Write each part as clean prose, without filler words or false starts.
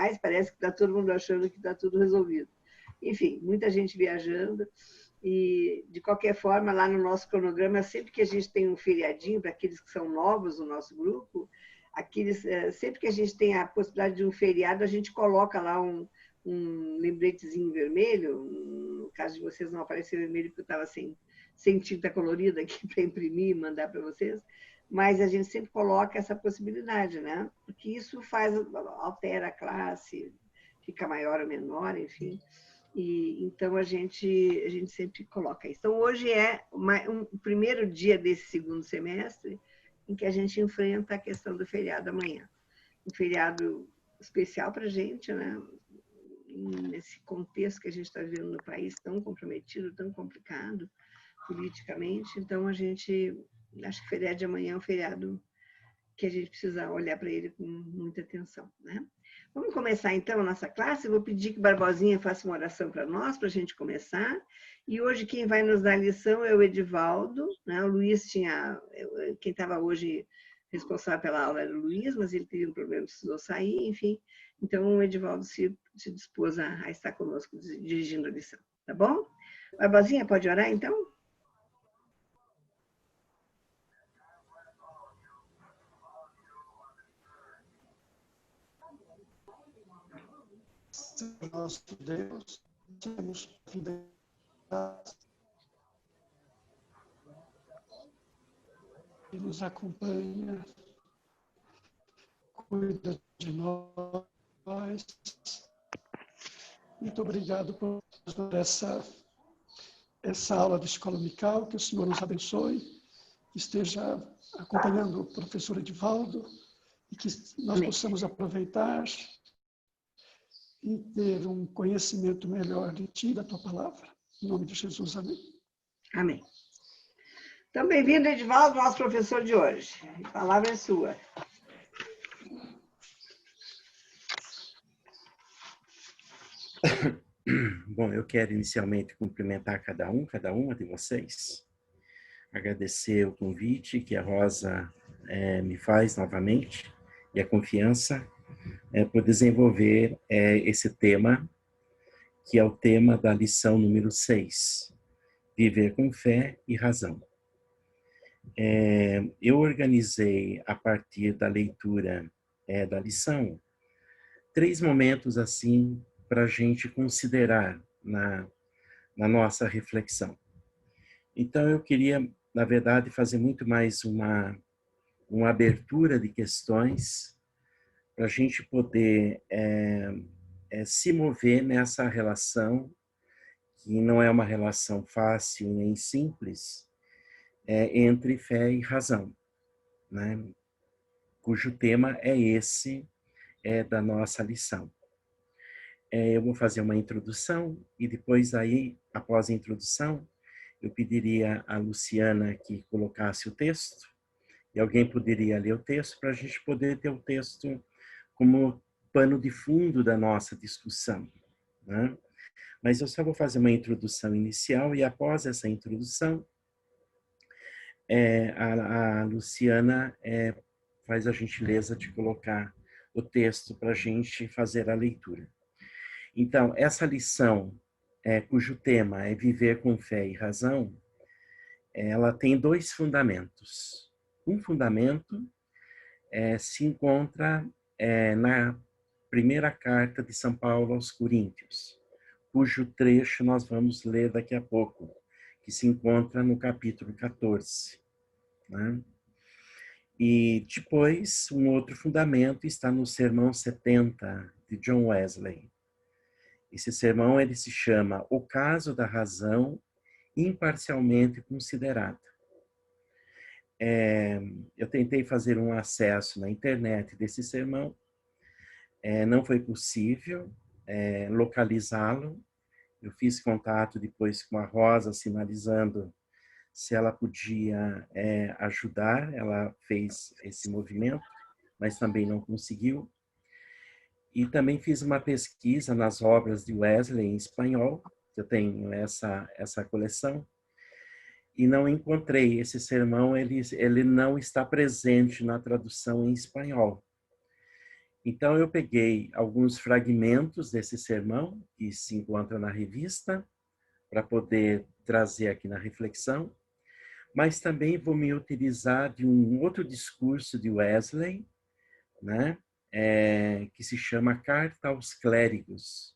mais, parece que está todo mundo achando que está tudo resolvido. Enfim, muita gente viajando. E, de qualquer forma, lá no nosso cronograma, sempre que a gente tem um feriadinho, para aqueles que são novos no nosso grupo, sempre que a gente tem a possibilidade de um feriado, a gente coloca lá um lembretezinho vermelho. No caso de vocês não apareceu vermelho, porque eu estava sem tinta colorida aqui para imprimir e mandar para vocês, mas a gente sempre coloca essa possibilidade, né? Porque isso altera a classe, fica maior ou menor, enfim. E, então, a gente sempre coloca isso. Então, hoje é o primeiro dia desse segundo semestre em que a gente enfrenta a questão do feriado amanhã. Um feriado especial para a gente, né? Nesse contexto que a gente está vivendo no país tão comprometido, tão complicado politicamente. Então, acho que o feriado de amanhã é um feriado que a gente precisa olhar para ele com muita atenção, né? Vamos começar, então, a nossa classe. Eu vou pedir que Barbosinha faça uma oração para nós, para a gente começar. E hoje quem vai nos dar a lição é o Edivaldo, né? O Luiz quem estava hoje responsável pela aula era o Luiz, mas ele teve um problema, precisou sair, enfim. Então, o Edivaldo se dispôs a estar conosco, dirigindo a lição, tá bom? Barbosinha, pode orar, então? Nosso Deus, temos que nos acompanha, cuida de nós. Muito obrigado por essa aula de escola dominical, que o Senhor nos abençoe, que esteja acompanhando o professor Edivaldo e que nós possamos aproveitar e ter um conhecimento melhor de Ti, da Tua palavra. Em nome de Jesus, amém. Amém. Então, bem-vindo, Edivaldo, nosso professor de hoje. A palavra é sua. Bom, eu quero inicialmente cumprimentar cada uma de vocês, agradecer o convite que a Rosa me faz novamente e a confiança por desenvolver esse tema, que é o tema da lição número 6, Viver com Fé e Razão. Eu organizei, a partir da leitura da lição, 3 momentos assim para a gente considerar na nossa reflexão. Então, eu queria, na verdade, fazer muito mais uma abertura de questões para a gente poder se mover nessa relação, que não é uma relação fácil nem simples, entre fé e razão, né? Cujo tema é esse da nossa lição. Eu vou fazer uma introdução e depois aí, após a introdução, eu pediria a Luciana que colocasse o texto e alguém poderia ler o texto para a gente poder ter o texto como pano de fundo da nossa discussão, né? Mas eu só vou fazer uma introdução inicial e após essa introdução, a Luciana faz a gentileza de colocar o texto para a gente fazer a leitura. Então, essa lição, cujo tema é Viver com Fé e Razão, ela tem 2 fundamentos. Um fundamento se encontra na primeira carta de São Paulo aos Coríntios, cujo trecho nós vamos ler daqui a pouco, que se encontra no capítulo 14. Né? E depois, um outro fundamento está no Sermão 70, de John Wesley. Esse sermão ele se chama O Caso da Razão Imparcialmente Considerada. Eu tentei fazer um acesso na internet desse sermão, não foi possível localizá-lo. Eu fiz contato depois com a Rosa, sinalizando se ela podia ajudar. Ela fez esse movimento, mas também não conseguiu. E também fiz uma pesquisa nas obras de Wesley em espanhol, eu tenho essa coleção, e não encontrei esse sermão, ele não está presente na tradução em espanhol. Então, eu peguei alguns fragmentos desse sermão, que se encontra na revista, para poder trazer aqui na reflexão, mas também vou me utilizar de um outro discurso de Wesley, né? Que se chama Carta aos Clérigos,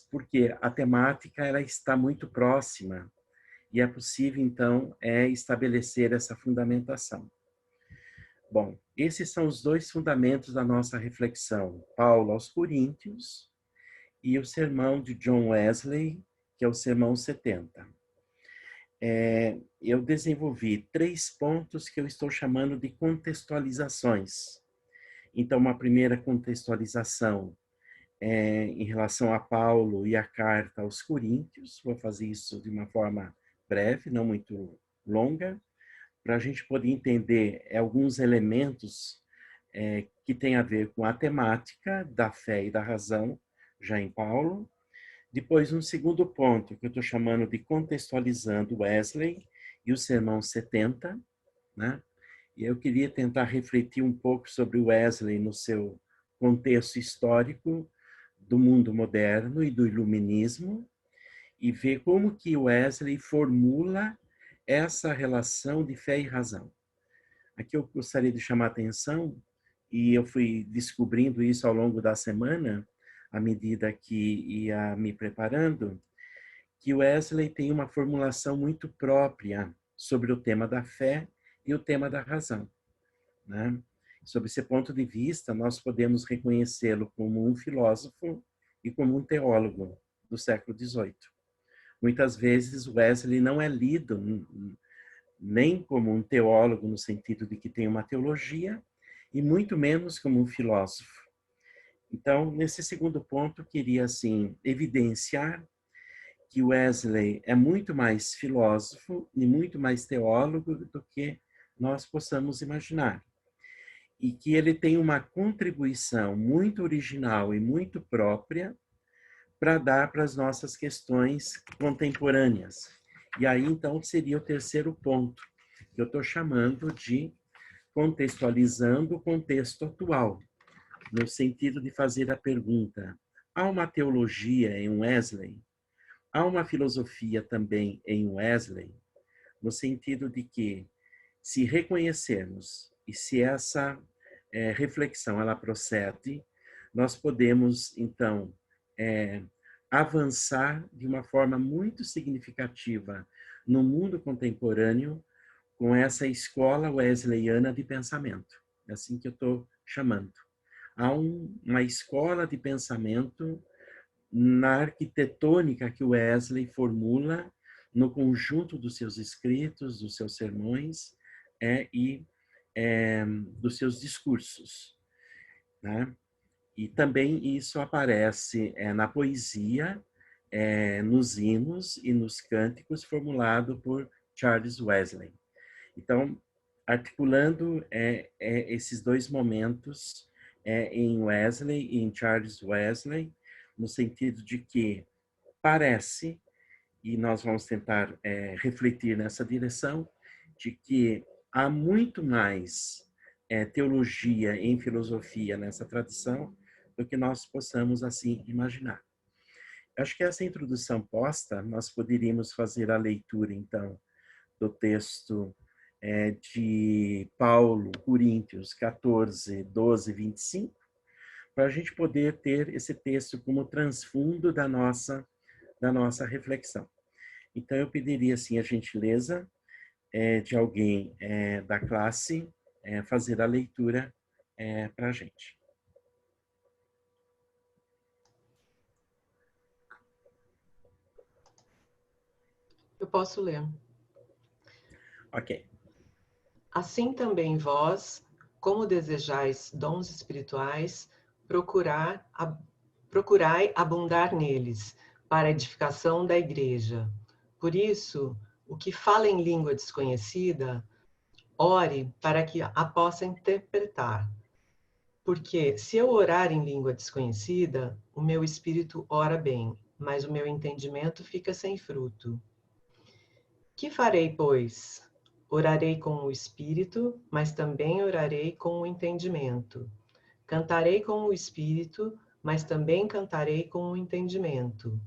porque a temática ela está muito próxima e é possível, então, estabelecer essa fundamentação. Bom, esses são os dois fundamentos da nossa reflexão. Paulo aos Coríntios e o sermão de John Wesley, que é o Sermão 70. Eu desenvolvi 3 pontos que eu estou chamando de contextualizações. Então, uma primeira contextualização em relação a Paulo e a carta aos Coríntios. Vou fazer isso de uma forma breve, não muito longa, para a gente poder entender alguns elementos que têm a ver com a temática da fé e da razão, já em Paulo. Depois, um segundo ponto, que eu estou chamando de contextualizando Wesley e o Sermão 70, né? E eu queria tentar refletir um pouco sobre Wesley no seu contexto histórico do mundo moderno e do iluminismo, e ver como que Wesley formula essa relação de fé e razão. Aqui eu gostaria de chamar a atenção, e eu fui descobrindo isso ao longo da semana, à medida que ia me preparando, que Wesley tem uma formulação muito própria sobre o tema da fé e o tema da razão, né? Sob esse ponto de vista, nós podemos reconhecê-lo como um filósofo e como um teólogo do século XVIII. Muitas vezes Wesley não é lido nem como um teólogo no sentido de que tem uma teologia, e muito menos como um filósofo. Então, nesse segundo ponto, queria assim evidenciar que Wesley é muito mais filósofo e muito mais teólogo do que nós possamos imaginar. E que ele tem uma contribuição muito original e muito própria para dar para as nossas questões contemporâneas. E aí, então, seria o terceiro ponto, que eu estou chamando de contextualizando o contexto atual, no sentido de fazer a pergunta: há uma teologia em Wesley? Há uma filosofia também em Wesley? No sentido de que, se reconhecermos e se essa reflexão ela procede, nós podemos, então, avançar de uma forma muito significativa no mundo contemporâneo com essa escola wesleyana de pensamento. É assim que eu estou chamando. Há uma escola de pensamento na arquitetônica que Wesley formula no conjunto dos seus escritos, dos seus sermões e dos seus discursos, né? E também isso aparece na poesia, nos hinos e nos cânticos formulado por Charles Wesley. Então, articulando esses dois momentos em Wesley e em Charles Wesley, no sentido de que parece, e nós vamos tentar refletir nessa direção, de que há muito mais teologia em filosofia nessa tradição do que nós possamos assim imaginar. Acho que essa introdução posta, nós poderíamos fazer a leitura, então, do texto de Paulo, Coríntios 14, 12, 25, para a gente poder ter esse texto como transfundo da nossa reflexão. Então, eu pediria, assim, a gentileza de alguém da classe fazer a leitura para a gente. Eu posso ler. Ok. Assim também vós, como desejais dons espirituais, procurai abundar neles, para a edificação da igreja. Por isso, o que fala em língua desconhecida, ore para que a possa interpretar. Porque se eu orar em língua desconhecida, o meu espírito ora bem, mas o meu entendimento fica sem fruto. Que farei, pois? Orarei com o espírito, mas também orarei com o entendimento. Cantarei com o espírito, mas também cantarei com o entendimento.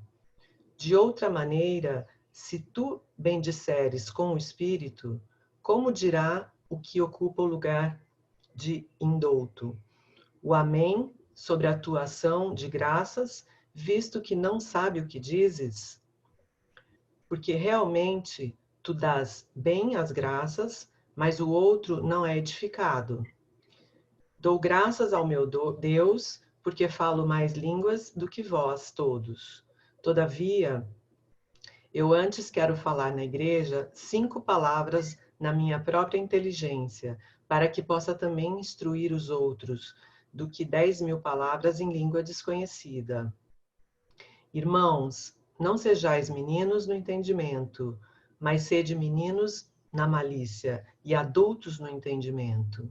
De outra maneira, se tu bendisseres com o espírito, como dirá o que ocupa o lugar de indouto? O amém sobre a tua ação de graças, visto que não sabe o que dizes? Porque realmente tu dás bem as graças, mas o outro não é edificado. Dou graças ao meu Deus, porque falo mais línguas do que vós todos. Todavia, eu antes quero falar na igreja 5 palavras na minha própria inteligência, para que possa também instruir os outros, do que 10.000 palavras em língua desconhecida. Irmãos, não sejais meninos no entendimento, mas sede meninos na malícia e adultos no entendimento.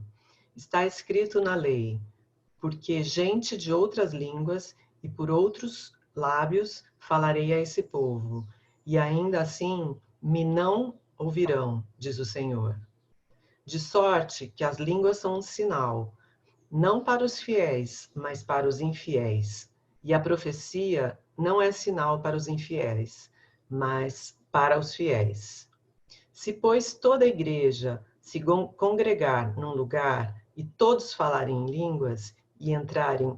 Está escrito na lei, porque gente de outras línguas e por outros lábios falarei a esse povo, e ainda assim me não ouvirão, diz o Senhor. De sorte que as línguas são um sinal, não para os fiéis, mas para os infiéis. E a profecia não é sinal para os infiéis, mas para os fiéis. Se, pois, toda a igreja se congregar num lugar e todos falarem em línguas e entrarem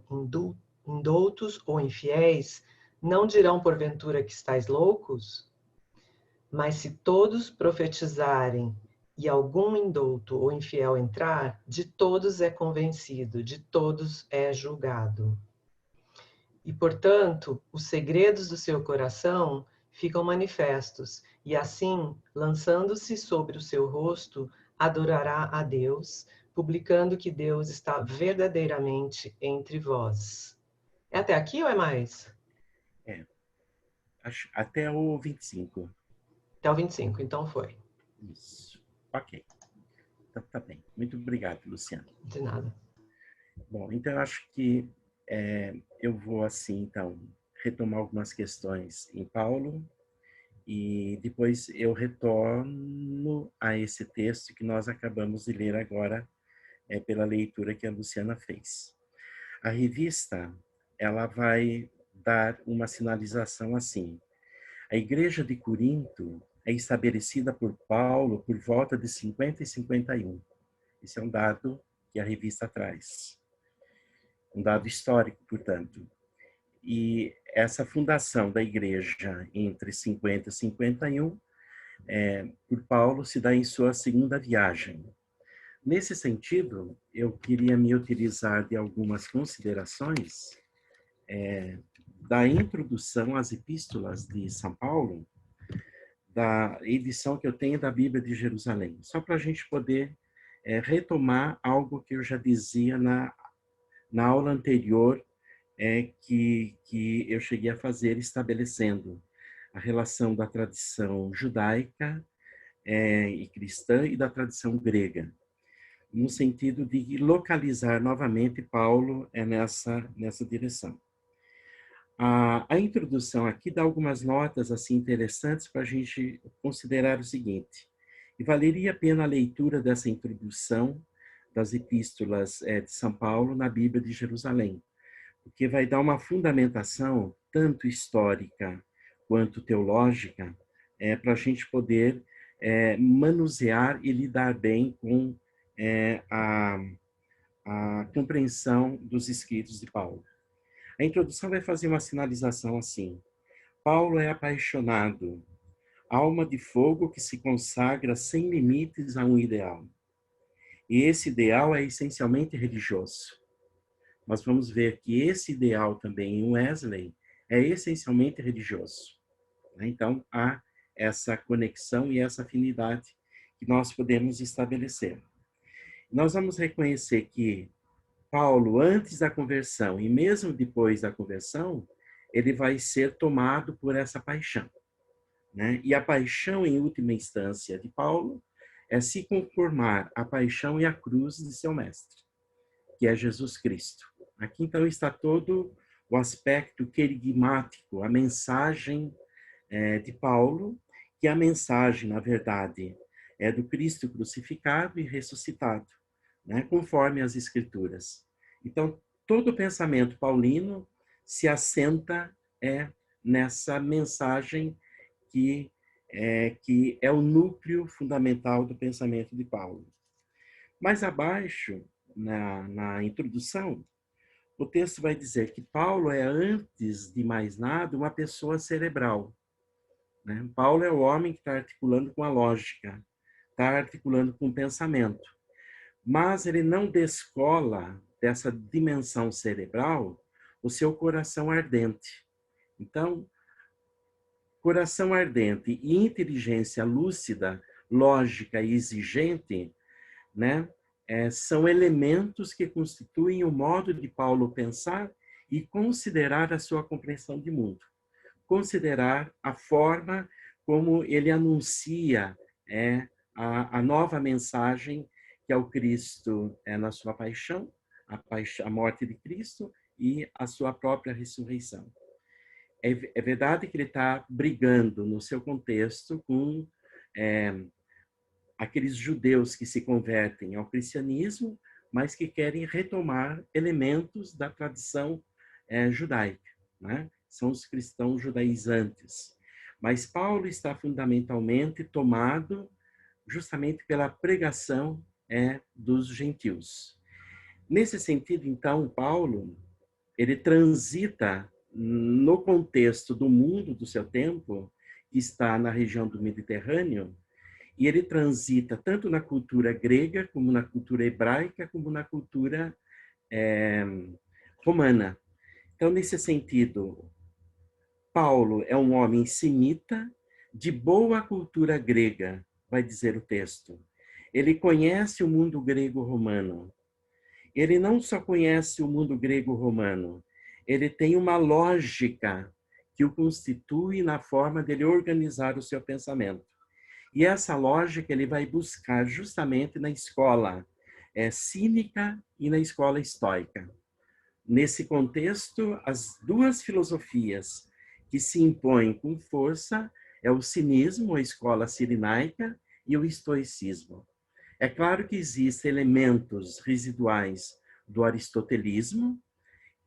indoutos ou infiéis, não dirão porventura que estáis loucos? Mas se todos profetizarem e algum indouto ou infiel entrar, de todos é convencido, de todos é julgado. E, portanto, os segredos do seu coração ficam manifestos, e assim, lançando-se sobre o seu rosto, adorará a Deus, publicando que Deus está verdadeiramente entre vós. É até aqui ou é mais? Até o 25. Até o 25, então foi. Isso. Ok. Então, tá bem. Muito obrigado, Luciana. De nada. Bom, então eu acho que eu vou, assim, então, retomar algumas questões em Paulo e depois eu retorno a esse texto que nós acabamos de ler agora, pela leitura que a Luciana fez. A revista, ela vai dar uma sinalização assim. A igreja de Corinto é estabelecida por Paulo por volta de 50 e 51. Esse é um dado que a revista traz. Um dado histórico, portanto. E essa fundação da igreja entre 50 e 51, por Paulo, se dá em sua segunda viagem. Nesse sentido, eu queria me utilizar de algumas considerações da introdução às epístolas de São Paulo, da edição que eu tenho da Bíblia de Jerusalém, só para a gente poder retomar algo que eu já dizia na aula anterior, que eu cheguei a fazer, estabelecendo a relação da tradição judaica e cristã e da tradição grega, no sentido de localizar novamente Paulo nessa direção. A introdução aqui dá algumas notas assim interessantes para a gente considerar o seguinte: e valeria a pena a leitura dessa introdução das epístolas de São Paulo na Bíblia de Jerusalém, porque vai dar uma fundamentação tanto histórica quanto teológica para a gente poder manusear e lidar bem com a compreensão dos escritos de Paulo. A introdução vai fazer uma sinalização assim: Paulo é apaixonado, alma de fogo que se consagra sem limites a um ideal. E esse ideal é essencialmente religioso. Nós vamos ver que esse ideal também em Wesley é essencialmente religioso. Então, há essa conexão e essa afinidade que nós podemos estabelecer. Nós vamos reconhecer que Paulo, antes da conversão e mesmo depois da conversão, ele vai ser tomado por essa paixão, né? E a paixão, em última instância, de Paulo é se conformar à paixão e à cruz de seu mestre, que é Jesus Cristo. Aqui, então, está todo o aspecto querigmático, a mensagem de Paulo, que a mensagem, na verdade, é do Cristo crucificado e ressuscitado, né, conforme as Escrituras. Então, todo o pensamento paulino se assenta nessa mensagem que é o núcleo fundamental do pensamento de Paulo. Mais abaixo, na introdução, o texto vai dizer que Paulo é, antes de mais nada, uma pessoa cerebral. Né? Paulo é o homem que está articulando com a lógica, está articulando com o pensamento. Mas ele não descola dessa dimensão cerebral o seu coração ardente. Então, coração ardente e inteligência lúcida, lógica e exigente, né, são elementos que constituem o modo de Paulo pensar e considerar a sua compreensão de mundo. Considerar a forma como ele anuncia a nova mensagem que é o Cristo na sua paixão, a morte de Cristo e a sua própria ressurreição. É verdade que ele está brigando no seu contexto com aqueles judeus que se convertem ao cristianismo, mas que querem retomar elementos da tradição judaica, né? São os cristãos judaizantes. Mas Paulo está fundamentalmente tomado justamente pela pregação dos gentios. Nesse sentido, então, Paulo, ele transita no contexto do mundo do seu tempo, que está na região do Mediterrâneo, e ele transita tanto na cultura grega, como na cultura hebraica, como na cultura romana. Então, nesse sentido, Paulo é um homem semita, de boa cultura grega, vai dizer o texto. Ele conhece o mundo grego-romano. Ele não só conhece o mundo grego-romano, ele tem uma lógica que o constitui na forma dele organizar o seu pensamento. E essa lógica ele vai buscar justamente na escola cínica e na escola estoica. Nesse contexto, as duas filosofias que se impõem com força é o cinismo, a escola cirenaica, e o estoicismo. É claro que existem elementos residuais do aristotelismo,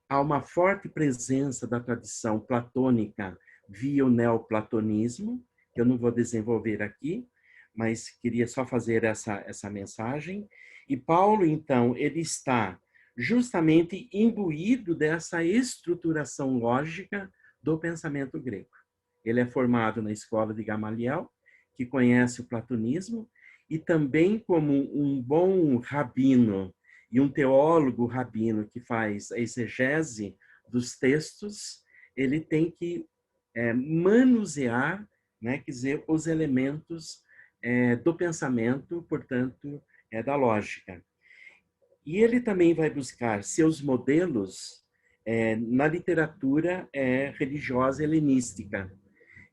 há uma forte presença da tradição platônica via o neoplatonismo, que eu não vou desenvolver aqui, mas queria só fazer essa mensagem. E Paulo, então, ele está justamente imbuído dessa estruturação lógica do pensamento grego. Ele é formado na escola de Gamaliel, que conhece o platonismo, e também como um bom rabino e um teólogo rabino que faz a exegese dos textos, ele tem que manusear, né, quer dizer, os elementos do pensamento, portanto, da lógica. E ele também vai buscar seus modelos na literatura religiosa helenística.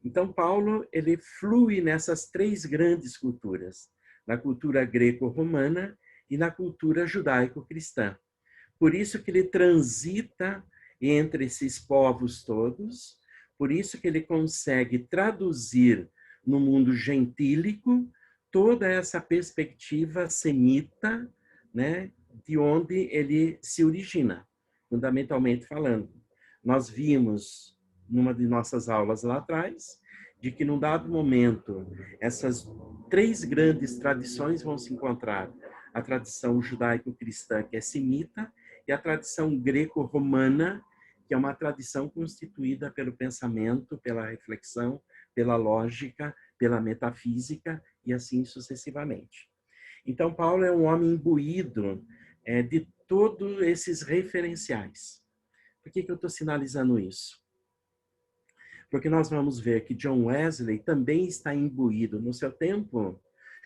Então, Paulo, ele flui nessas três grandes culturas, na cultura greco-romana e na cultura judaico-cristã. Por isso que ele transita entre esses povos todos, por isso que ele consegue traduzir no mundo gentílico toda essa perspectiva semita, né, de onde ele se origina, fundamentalmente falando. Nós vimos numa de nossas aulas lá atrás, de que num dado momento essas três grandes tradições vão se encontrar. A tradição judaico-cristã, que é semita, e a tradição greco-romana, que é uma tradição constituída pelo pensamento, pela reflexão, pela lógica, pela metafísica, e assim sucessivamente. Então, Paulo é um homem imbuído de todos esses referenciais. Por que eu estou sinalizando isso? Porque nós vamos ver que John Wesley também está imbuído no seu tempo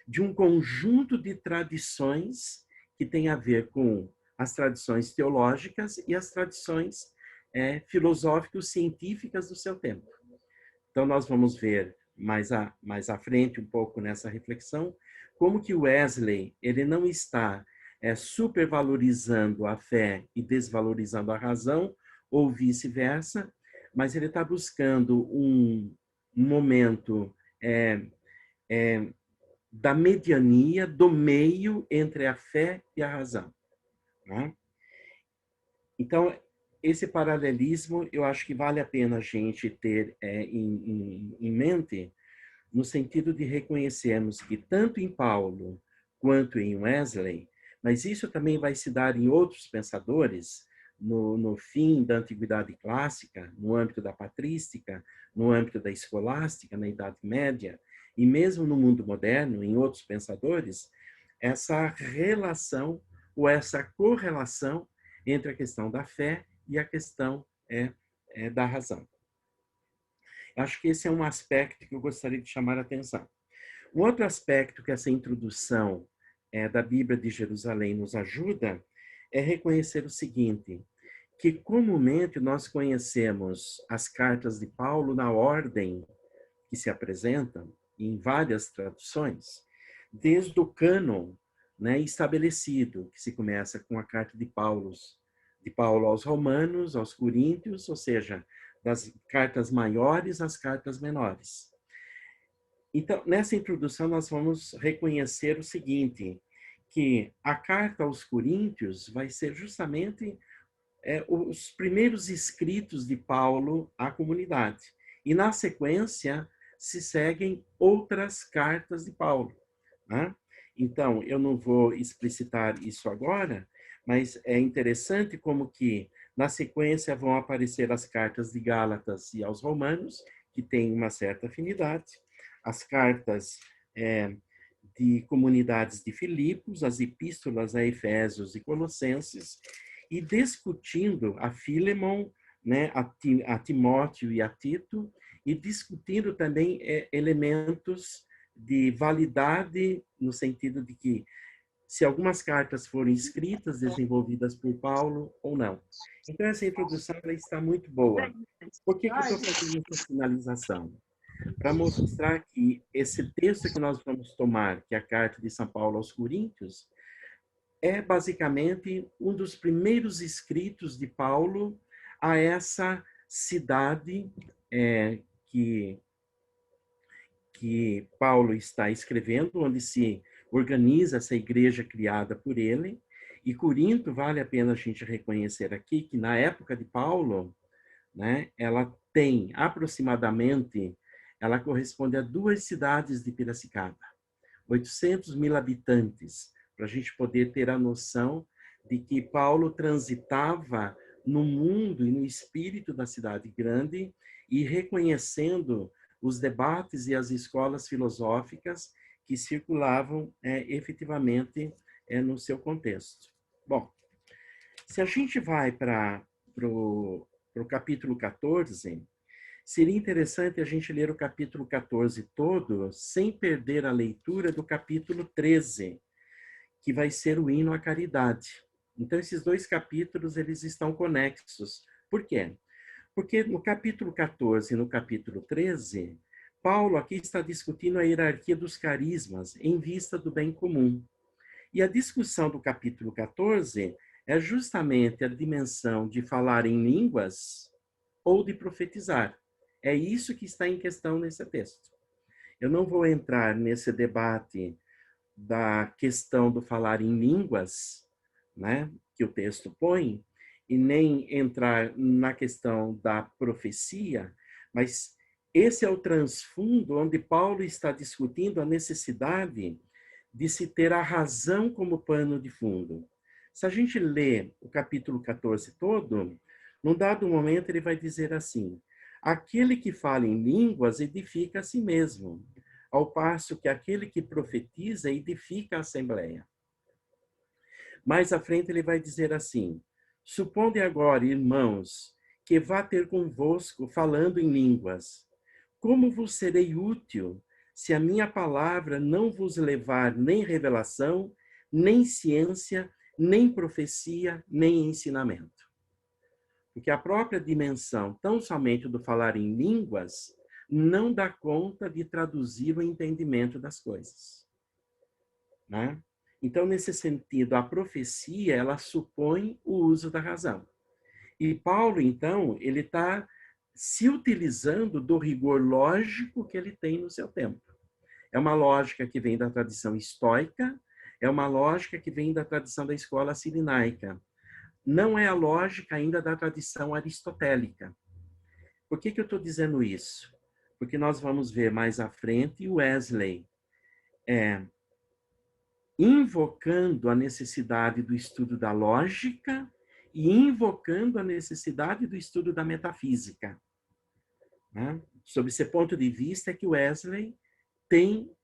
de um conjunto de tradições que tem a ver com as tradições teológicas e as tradições filosófico-científicas do seu tempo. Então, nós vamos ver mais à frente um pouco nessa reflexão como que Wesley ele não está supervalorizando a fé e desvalorizando a razão, ou vice-versa, mas ele está buscando um momento da mediania, do meio entre a fé e a razão. Né? Então, esse paralelismo, eu acho que vale a pena a gente ter em mente, no sentido de reconhecermos que tanto em Paulo quanto em Wesley, mas isso também vai se dar em outros pensadores, no fim da Antiguidade Clássica, no âmbito da patrística, no âmbito da escolástica, na Idade Média, e mesmo no mundo moderno, em outros pensadores, essa relação ou essa correlação entre a questão da fé e a questão da razão. Acho que esse é um aspecto que eu gostaria de chamar a atenção. Um outro aspecto que essa introdução da Bíblia de Jerusalém nos ajuda é reconhecer o seguinte, que comumente nós conhecemos as cartas de Paulo na ordem que se apresentam, em várias traduções, desde o cânon, né, estabelecido, que se começa com a carta de Paulo aos Romanos, aos Coríntios, ou seja, das cartas maiores às cartas menores. Então, nessa introdução, nós vamos reconhecer o seguinte, que a carta aos Coríntios vai ser justamente os primeiros escritos de Paulo à comunidade. E, na sequência, se seguem outras cartas de Paulo, né? Então, eu não vou explicitar isso agora, mas é interessante como que, na sequência, vão aparecer as cartas de Gálatas e aos Romanos, que têm uma certa afinidade, as cartas de comunidades de Filipos, as epístolas a Efésios e Colossenses, e discutindo a Filemon, né, a Timóteo e a Tito, e discutindo também elementos de validade, no sentido de que se algumas cartas foram escritas, desenvolvidas por Paulo ou não. Então, essa introdução ela está muito boa. Por que eu estou fazendo essa finalização? Para mostrar que esse texto que nós vamos tomar, que é a carta de São Paulo aos Coríntios, é basicamente um dos primeiros escritos de Paulo a essa cidade que Paulo está escrevendo, onde se organiza essa igreja criada por ele. E Corinto, vale a pena a gente reconhecer aqui que na época de Paulo, né, ela tem aproximadamente, ela corresponde a 2 cidades de Piracicaba, 800 mil habitantes, para a gente poder ter a noção de que Paulo transitava no mundo e no espírito da cidade grande e reconhecendo os debates e as escolas filosóficas que circulavam efetivamente no seu contexto. Bom, se a gente vai para o capítulo 14, seria interessante a gente ler o capítulo 14 todo, sem perder a leitura do capítulo 13, que vai ser o hino à caridade. Então, esses 2 capítulos, eles estão conexos. Por quê? Porque no capítulo 14 e no capítulo 13, Paulo aqui está discutindo a hierarquia dos carismas em vista do bem comum. E a discussão do capítulo 14 é justamente a dimensão de falar em línguas ou de profetizar. É isso que está em questão nesse texto. Eu não vou entrar nesse debate da questão do falar em línguas, né, que o texto põe, e nem entrar na questão da profecia, mas esse é o transfundo onde Paulo está discutindo a necessidade de se ter a razão como pano de fundo. Se a gente lê o capítulo 14 todo, num dado momento ele vai dizer assim: aquele que fala em línguas edifica a si mesmo, ao passo que aquele que profetiza edifica a assembleia. Mais à frente ele vai dizer assim: suponde agora, irmãos, que vá ter convosco falando em línguas. Como vos serei útil se a minha palavra não vos levar nem revelação, nem ciência, nem profecia, nem ensinamento? Porque a própria dimensão, tão somente do falar em línguas, não dá conta de traduzir o entendimento das coisas, né? Então, nesse sentido, a profecia, ela supõe o uso da razão. E Paulo, então, ele está se utilizando do rigor lógico que ele tem no seu tempo. É uma lógica que vem da tradição estoica, é uma lógica que vem da tradição da escola cirenaica. não é a lógica ainda da tradição aristotélica. Por que eu estou dizendo isso? Porque nós vamos ver mais à frente Wesley invocando a necessidade do estudo da lógica e invocando a necessidade do estudo da metafísica. Né? Sob esse ponto de vista é que Wesley tem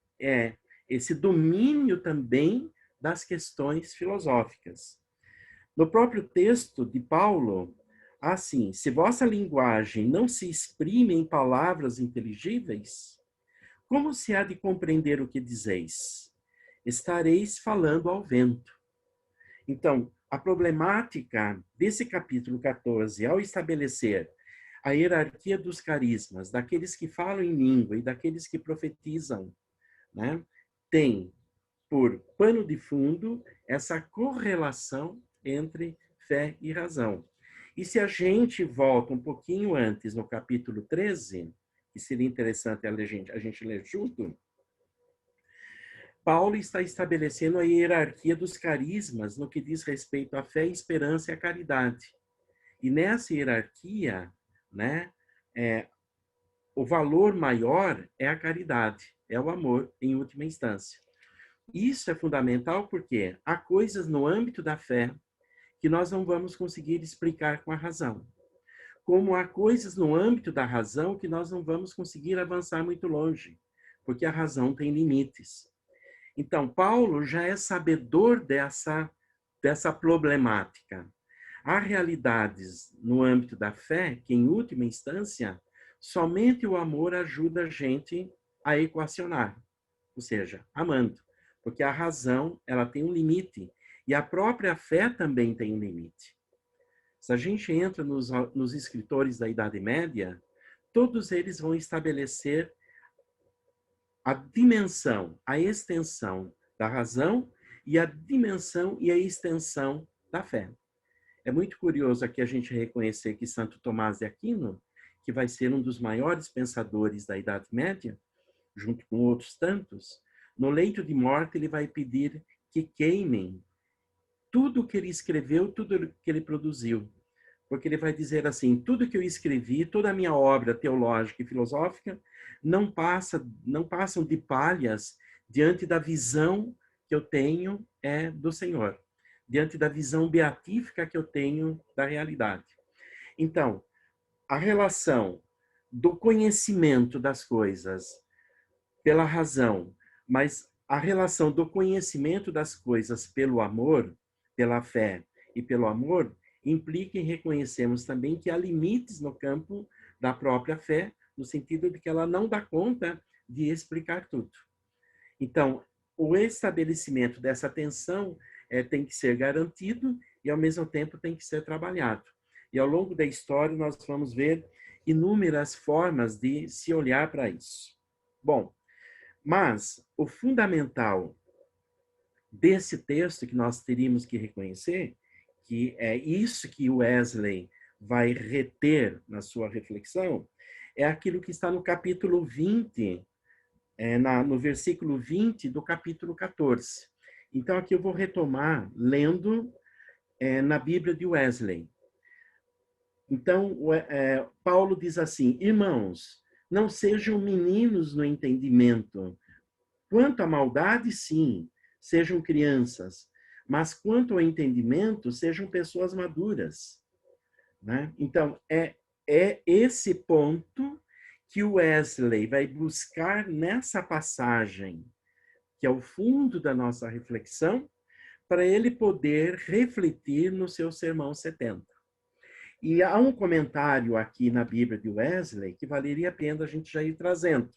esse domínio também das questões filosóficas. No próprio texto de Paulo, assim, se vossa linguagem não se exprime em palavras inteligíveis, como se há de compreender o que dizeis? Estareis falando ao vento. Então, a problemática desse capítulo 14, ao estabelecer a hierarquia dos carismas, daqueles que falam em língua e daqueles que profetizam, né, tem por pano de fundo essa correlação entre fé e razão. E se a gente volta um pouquinho antes, no capítulo 13, que seria interessante a gente ler junto, Paulo está estabelecendo a hierarquia dos carismas no que diz respeito à fé, esperança e à caridade. E nessa hierarquia, né, o valor maior é a caridade, é o amor, em última instância. Isso é fundamental porque há coisas no âmbito da fé que nós não vamos conseguir explicar com a razão. Como há coisas no âmbito da razão que nós não vamos conseguir avançar muito longe, porque a razão tem limites. Então, Paulo já é sabedor dessa problemática. Há realidades no âmbito da fé que, em última instância, somente o amor ajuda a gente a equacionar, ou seja, amando. Porque a razão, ela tem um limite, e a própria fé também tem um limite. Se a gente entra nos escritores da Idade Média, todos eles vão estabelecer a dimensão, a extensão da razão e a dimensão e a extensão da fé. É muito curioso aqui a gente reconhecer que Santo Tomás de Aquino, que vai ser um dos maiores pensadores da Idade Média, junto com outros tantos, no leito de morte ele vai pedir que queimem tudo que ele escreveu, tudo que ele produziu. Porque ele vai dizer assim, tudo que eu escrevi, toda a minha obra teológica e filosófica, não passam de palhas diante da visão que eu tenho do Senhor, diante da visão beatífica que eu tenho da realidade. Então, a relação do conhecimento das coisas pela razão, mas a relação do conhecimento das coisas pelo amor, pela fé e pelo amor, implica em reconhecermos também que há limites no campo da própria fé, no sentido de que ela não dá conta de explicar tudo. Então, o estabelecimento dessa tensão tem que ser garantido e, ao mesmo tempo, tem que ser trabalhado. E, ao longo da história, nós vamos ver inúmeras formas de se olhar para isso. Bom, mas o fundamental desse texto que nós teríamos que reconhecer, que é isso que Wesley vai reter na sua reflexão, é aquilo que está no capítulo 20, no versículo 20 do capítulo 14. Então, aqui eu vou retomar lendo na Bíblia de Wesley. Então, Paulo diz assim, irmãos, não sejam meninos no entendimento. Quanto à maldade, sim, sejam crianças, mas quanto ao entendimento, sejam pessoas maduras. Né? Então, é esse ponto que o Wesley vai buscar nessa passagem, que é o fundo da nossa reflexão, para ele poder refletir no seu Sermão 70. E há um comentário aqui na Bíblia de Wesley que valeria a pena a gente já ir trazendo.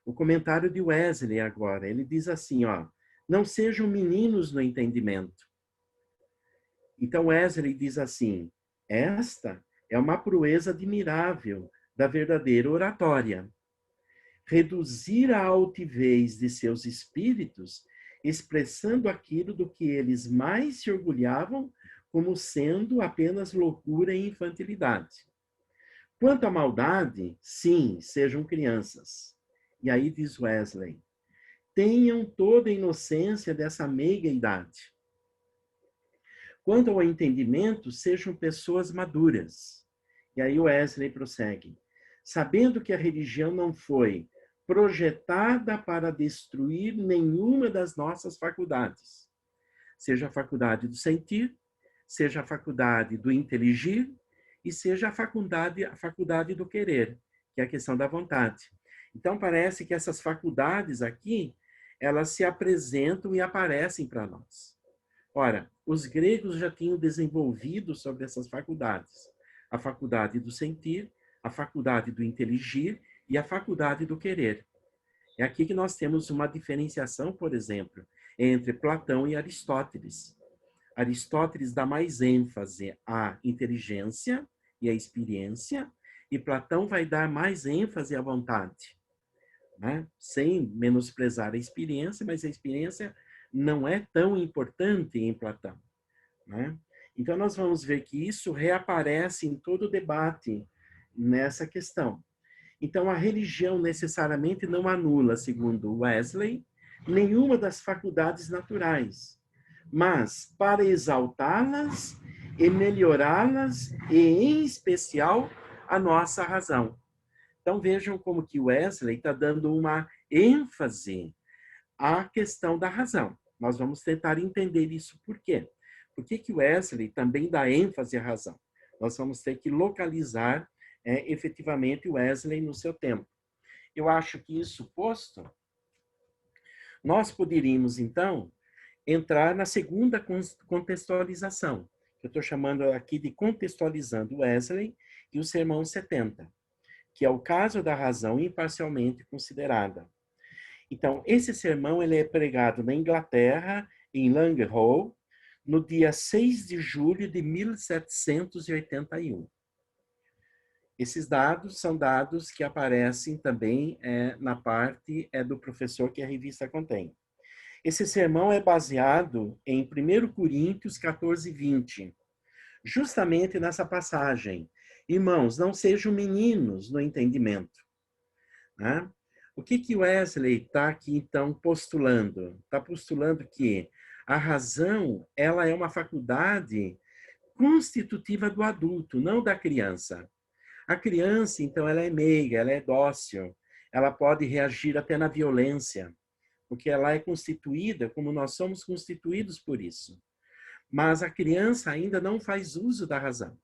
O comentário de Wesley agora, ele diz assim, não sejam meninos no entendimento. Então Wesley diz assim, esta é uma proeza admirável da verdadeira oratória. Reduzir a altivez de seus espíritos, expressando aquilo do que eles mais se orgulhavam como sendo apenas loucura e infantilidade. Quanto à maldade, sim, sejam crianças. E aí diz Wesley, tenham toda a inocência dessa meiga idade. quanto ao entendimento, sejam pessoas maduras. E aí o Wesley prossegue. Sabendo que a religião não foi projetada para destruir nenhuma das nossas faculdades, seja a faculdade do sentir, seja a faculdade do inteligir e seja a faculdade do querer, que é a questão da vontade. Então, parece que essas faculdades aqui, elas se apresentam e aparecem para nós. Ora, os gregos já tinham desenvolvido sobre essas faculdades. A faculdade do sentir, a faculdade do inteligir e a faculdade do querer. É aqui que nós temos uma diferenciação, por exemplo, entre Platão e Aristóteles. Aristóteles dá mais ênfase à inteligência e à experiência, e Platão vai dar mais ênfase à vontade, né? Sem menosprezar a experiência, mas a experiência não é tão importante em Platão, né? Então, nós vamos ver que isso reaparece em todo o debate nessa questão. Então, a religião necessariamente não anula, segundo Wesley, nenhuma das faculdades naturais, mas para exaltá-las e melhorá-las, e em especial a nossa razão. Então, vejam como que Wesley está dando uma ênfase à questão da razão. Nós vamos tentar entender isso por quê. Por que que Wesley também dá ênfase à razão? Nós vamos ter que localizar efetivamente Wesley no seu tempo. Eu acho que isso posto, nós poderíamos, então, entrar na segunda contextualização, que eu estou chamando aqui de contextualizando Wesley e o Sermão 70, que é o caso da razão imparcialmente considerada. Então, esse sermão ele é pregado na Inglaterra, em Langhall, no dia 6 de julho de 1781. Esses dados são dados que aparecem também na parte do professor que a revista contém. Esse sermão é baseado em 1 Coríntios 14, 20, justamente nessa passagem. Irmãos, não sejam meninos no entendimento. Né? O que Wesley está aqui, então, postulando? Está postulando que a razão ela é uma faculdade constitutiva do adulto, não da criança. A criança, então, ela é meiga, ela é dócil, ela pode reagir até na violência, porque ela é constituída como nós somos constituídos por isso. Mas a criança ainda não faz uso da razão.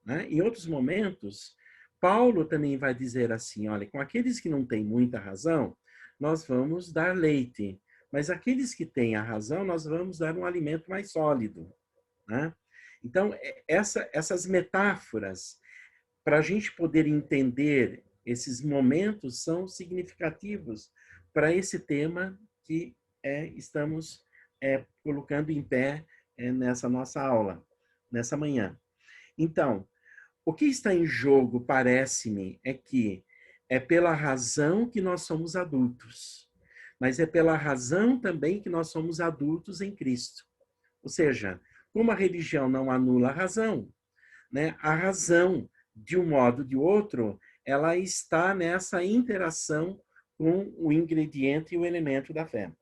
Né? Em outros momentos, Paulo também vai dizer assim, olha, com aqueles que não têm muita razão, nós vamos dar leite, mas aqueles que têm a razão, nós vamos dar um alimento mais sólido. Né? Então, essas metáforas, para a gente poder entender esses momentos, são significativos para esse tema que estamos colocando em pé nessa nossa aula, nessa manhã. Então, o que está em jogo, parece-me, é que é pela razão que nós somos adultos, mas é pela razão também que nós somos adultos em Cristo. Ou seja, como a religião não anula a razão, né? A razão, de um modo ou de outro, ela está nessa interação com o ingrediente e o elemento da fé.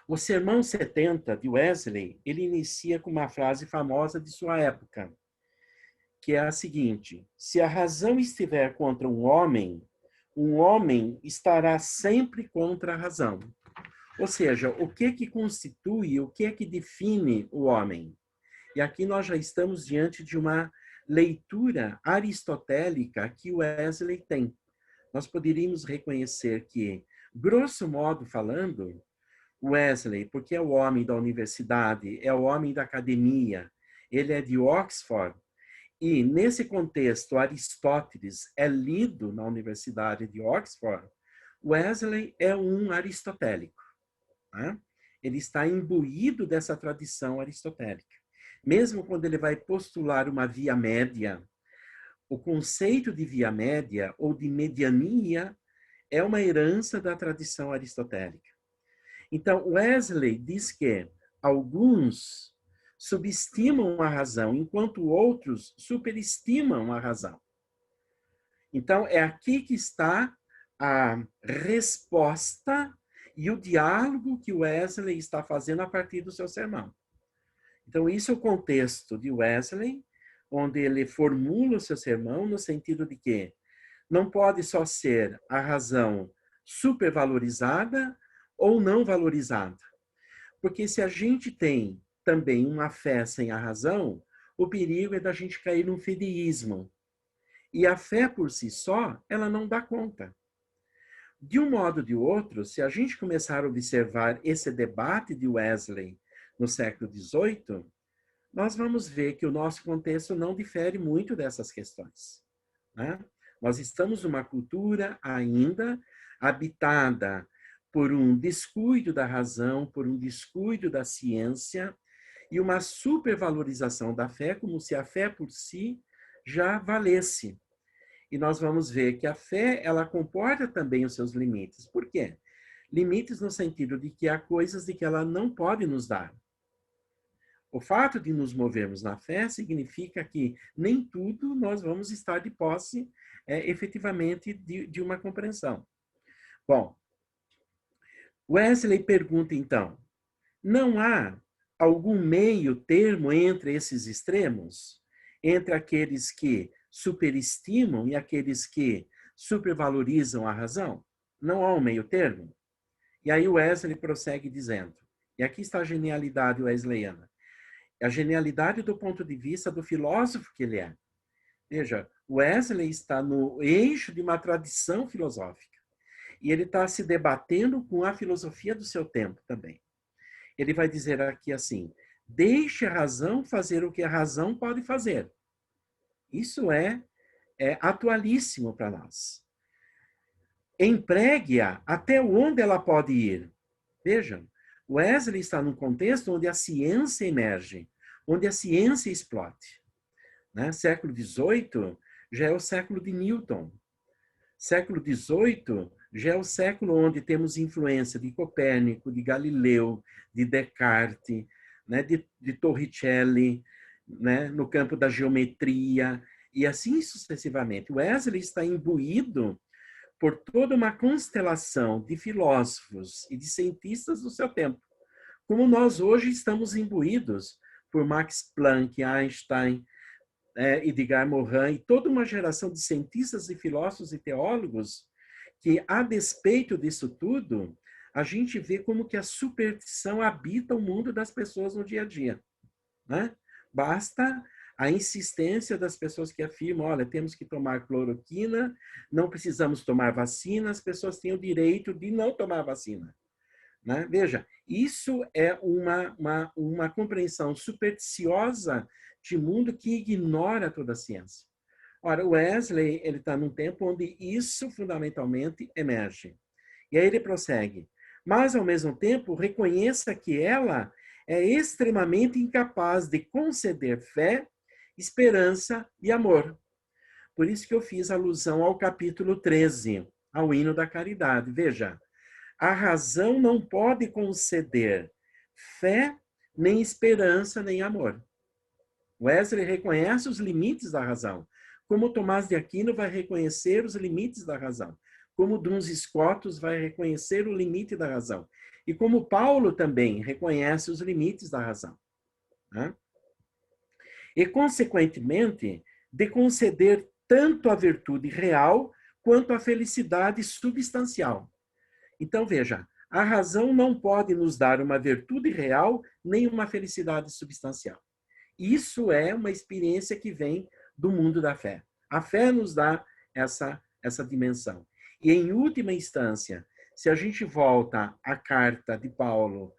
O Sermão 70 de Wesley, ele inicia com uma frase famosa de sua época, que é a seguinte: se a razão estiver contra um homem estará sempre contra a razão. Ou seja, o que constitui, o que define o homem? E aqui nós já estamos diante de uma leitura aristotélica que Wesley tem. Nós poderíamos reconhecer que, grosso modo falando, Wesley, porque é o homem da universidade, é o homem da academia, ele é de Oxford, e nesse contexto Aristóteles é lido na Universidade de Oxford, Wesley é um aristotélico. Né? Ele está imbuído dessa tradição aristotélica. Mesmo quando ele vai postular uma via média, o conceito de via média ou de mediania é uma herança da tradição aristotélica. Então, Wesley diz que alguns subestimam a razão, enquanto outros superestimam a razão. Então, é aqui que está a resposta e o diálogo que Wesley está fazendo a partir do seu sermão. Então, isso é o contexto de Wesley, onde ele formula o seu sermão no sentido de que não pode só ser a razão supervalorizada ou não valorizada. Porque se a gente tem também uma fé sem a razão, o perigo é da gente cair num fideísmo. E a fé por si só, ela não dá conta. De um modo ou de outro, se a gente começar a observar esse debate de Wesley no século XVIII, nós vamos ver que o nosso contexto não difere muito dessas questões, né? Nós estamos numa cultura ainda habitada por um descuido da razão, por um descuido da ciência e uma supervalorização da fé, como se a fé por si já valesse. E nós vamos ver que a fé, ela comporta também os seus limites. Por quê? Limites no sentido de que há coisas de que ela não pode nos dar. O fato de nos movermos na fé significa que nem tudo nós vamos estar de posse efetivamente de uma compreensão. Bom, Wesley pergunta então, não há algum meio termo entre esses extremos? Entre aqueles que superestimam e aqueles que supervalorizam a razão? Não há um meio termo? E aí Wesley prossegue dizendo, e aqui está a genialidade wesleyana, a genialidade do ponto de vista do filósofo que ele é. Veja, Wesley está no eixo de uma tradição filosófica. E ele está se debatendo com a filosofia do seu tempo também. Ele vai dizer aqui assim, deixe a razão fazer o que a razão pode fazer. Isso é atualíssimo para nós. Empregue-a até onde ela pode ir. Vejam, Wesley está num contexto onde a ciência emerge, onde a ciência explode. Né? Século XVIII já é o século de Newton. Século XVIII já é o século onde temos influência de Copérnico, de Galileu, de Descartes, né? de Torricelli, né? No campo da geometria, e assim sucessivamente. Wesley está imbuído por toda uma constelação de filósofos e de cientistas do seu tempo, como nós hoje estamos imbuídos por Max Planck, Einstein, Edgar Morin, e toda uma geração de cientistas e filósofos e teólogos que, a despeito disso tudo, a gente vê como que a superstição habita o mundo das pessoas no dia a dia. Né? Basta a insistência das pessoas que afirmam, olha, temos que tomar cloroquina, não precisamos tomar vacina, as pessoas têm o direito de não tomar vacina. Né? Veja, isso é uma compreensão supersticiosa de mundo que ignora toda a ciência. Ora, Wesley ele está num tempo onde isso fundamentalmente emerge. E aí ele prossegue. Mas, ao mesmo tempo, reconheça que ela é extremamente incapaz de conceder fé, esperança e amor. Por isso que eu fiz alusão ao capítulo 13, ao hino da caridade. Veja, a razão não pode conceder fé, nem esperança, nem amor. Wesley reconhece os limites da razão, como Tomás de Aquino vai reconhecer os limites da razão, como Duns Scotus vai reconhecer o limite da razão, e como Paulo também reconhece os limites da razão. Né? E, consequentemente, de conceder tanto a virtude real quanto a felicidade substancial. Então, veja, a razão não pode nos dar uma virtude real nem uma felicidade substancial. Isso é uma experiência que vem do mundo da fé. A fé nos dá essa dimensão. E, em última instância, se a gente volta à carta de Paulo,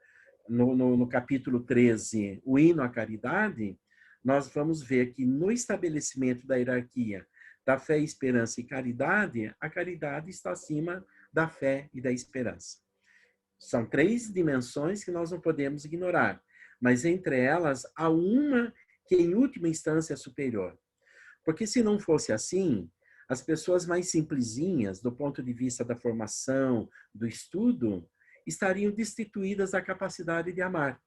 no capítulo 13, o hino à caridade, nós vamos ver que no estabelecimento da hierarquia da fé, esperança e caridade, a caridade está acima da fé e da esperança. São três dimensões que nós não podemos ignorar, mas entre elas há uma que em última instância é superior. Porque se não fosse assim, as pessoas mais simplesinhas, do ponto de vista da formação, do estudo, estariam destituídas da capacidade de amar.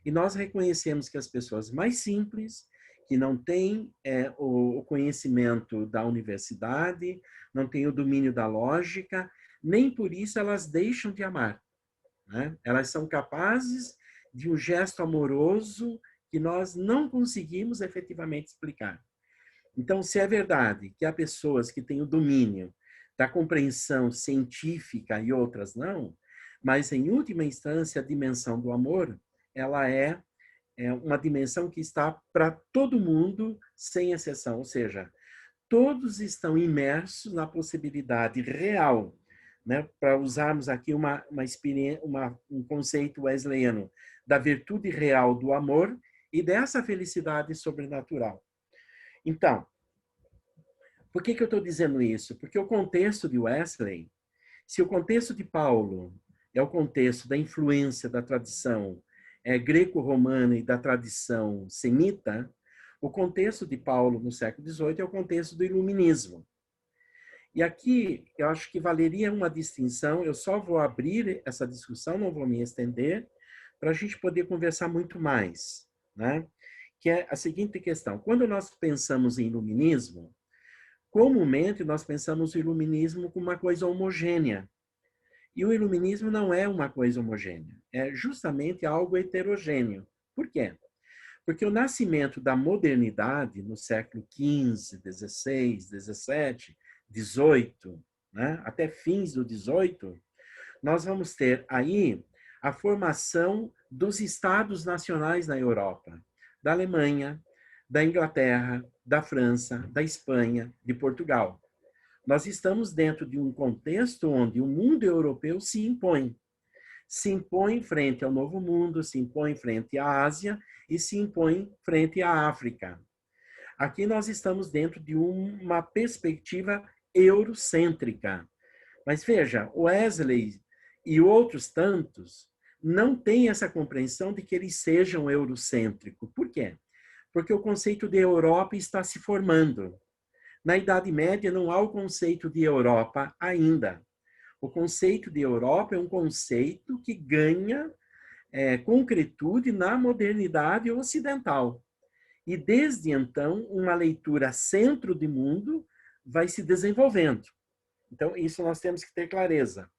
E nós reconhecemos que as pessoas mais simples, que não têm o conhecimento da universidade, não têm o domínio da lógica, nem por isso elas deixam de amar. Né? Elas são capazes de um gesto amoroso que nós não conseguimos efetivamente explicar. Então, se é verdade que há pessoas que têm o domínio da compreensão científica e outras não, mas, em última instância, a dimensão do amor, ela é uma dimensão que está para todo mundo, sem exceção. Ou seja, todos estão imersos na possibilidade real, né, para usarmos aqui um conceito wesleyano, da virtude real do amor e dessa felicidade sobrenatural. Então, por que eu estou dizendo isso? Porque o contexto de Wesley, se o contexto de Paulo é o contexto da influência da tradição greco-romana e da tradição semita, o contexto de Paulo no século XVIII é o contexto do iluminismo. E aqui eu acho que valeria uma distinção, eu só vou abrir essa discussão, não vou me estender, para a gente poder conversar muito mais, né? Que é a seguinte questão: quando nós pensamos em iluminismo, comumente nós pensamos o iluminismo como uma coisa homogênea. E o iluminismo não é uma coisa homogênea, é justamente algo heterogêneo. Por quê? Porque o nascimento da modernidade no século XV, XVI, XVII, XVIII, né, até fins do XVIII, nós vamos ter aí a formação dos estados nacionais na Europa, da Alemanha, da Inglaterra, da França, da Espanha, de Portugal. Nós estamos dentro de um contexto onde o mundo europeu se impõe. Se impõe frente ao Novo Mundo, se impõe frente à Ásia e se impõe frente à África. Aqui nós estamos dentro de uma perspectiva eurocêntrica. Mas veja, Wesley e outros tantos não têm essa compreensão de que eles sejam eurocêntricos. Por quê? Porque o conceito de Europa está se formando. Na Idade Média não há o conceito de Europa ainda. O conceito de Europa é um conceito que ganha concretude na modernidade ocidental. E desde então, uma leitura centro de mundo vai se desenvolvendo. Então, isso nós temos que ter clareza.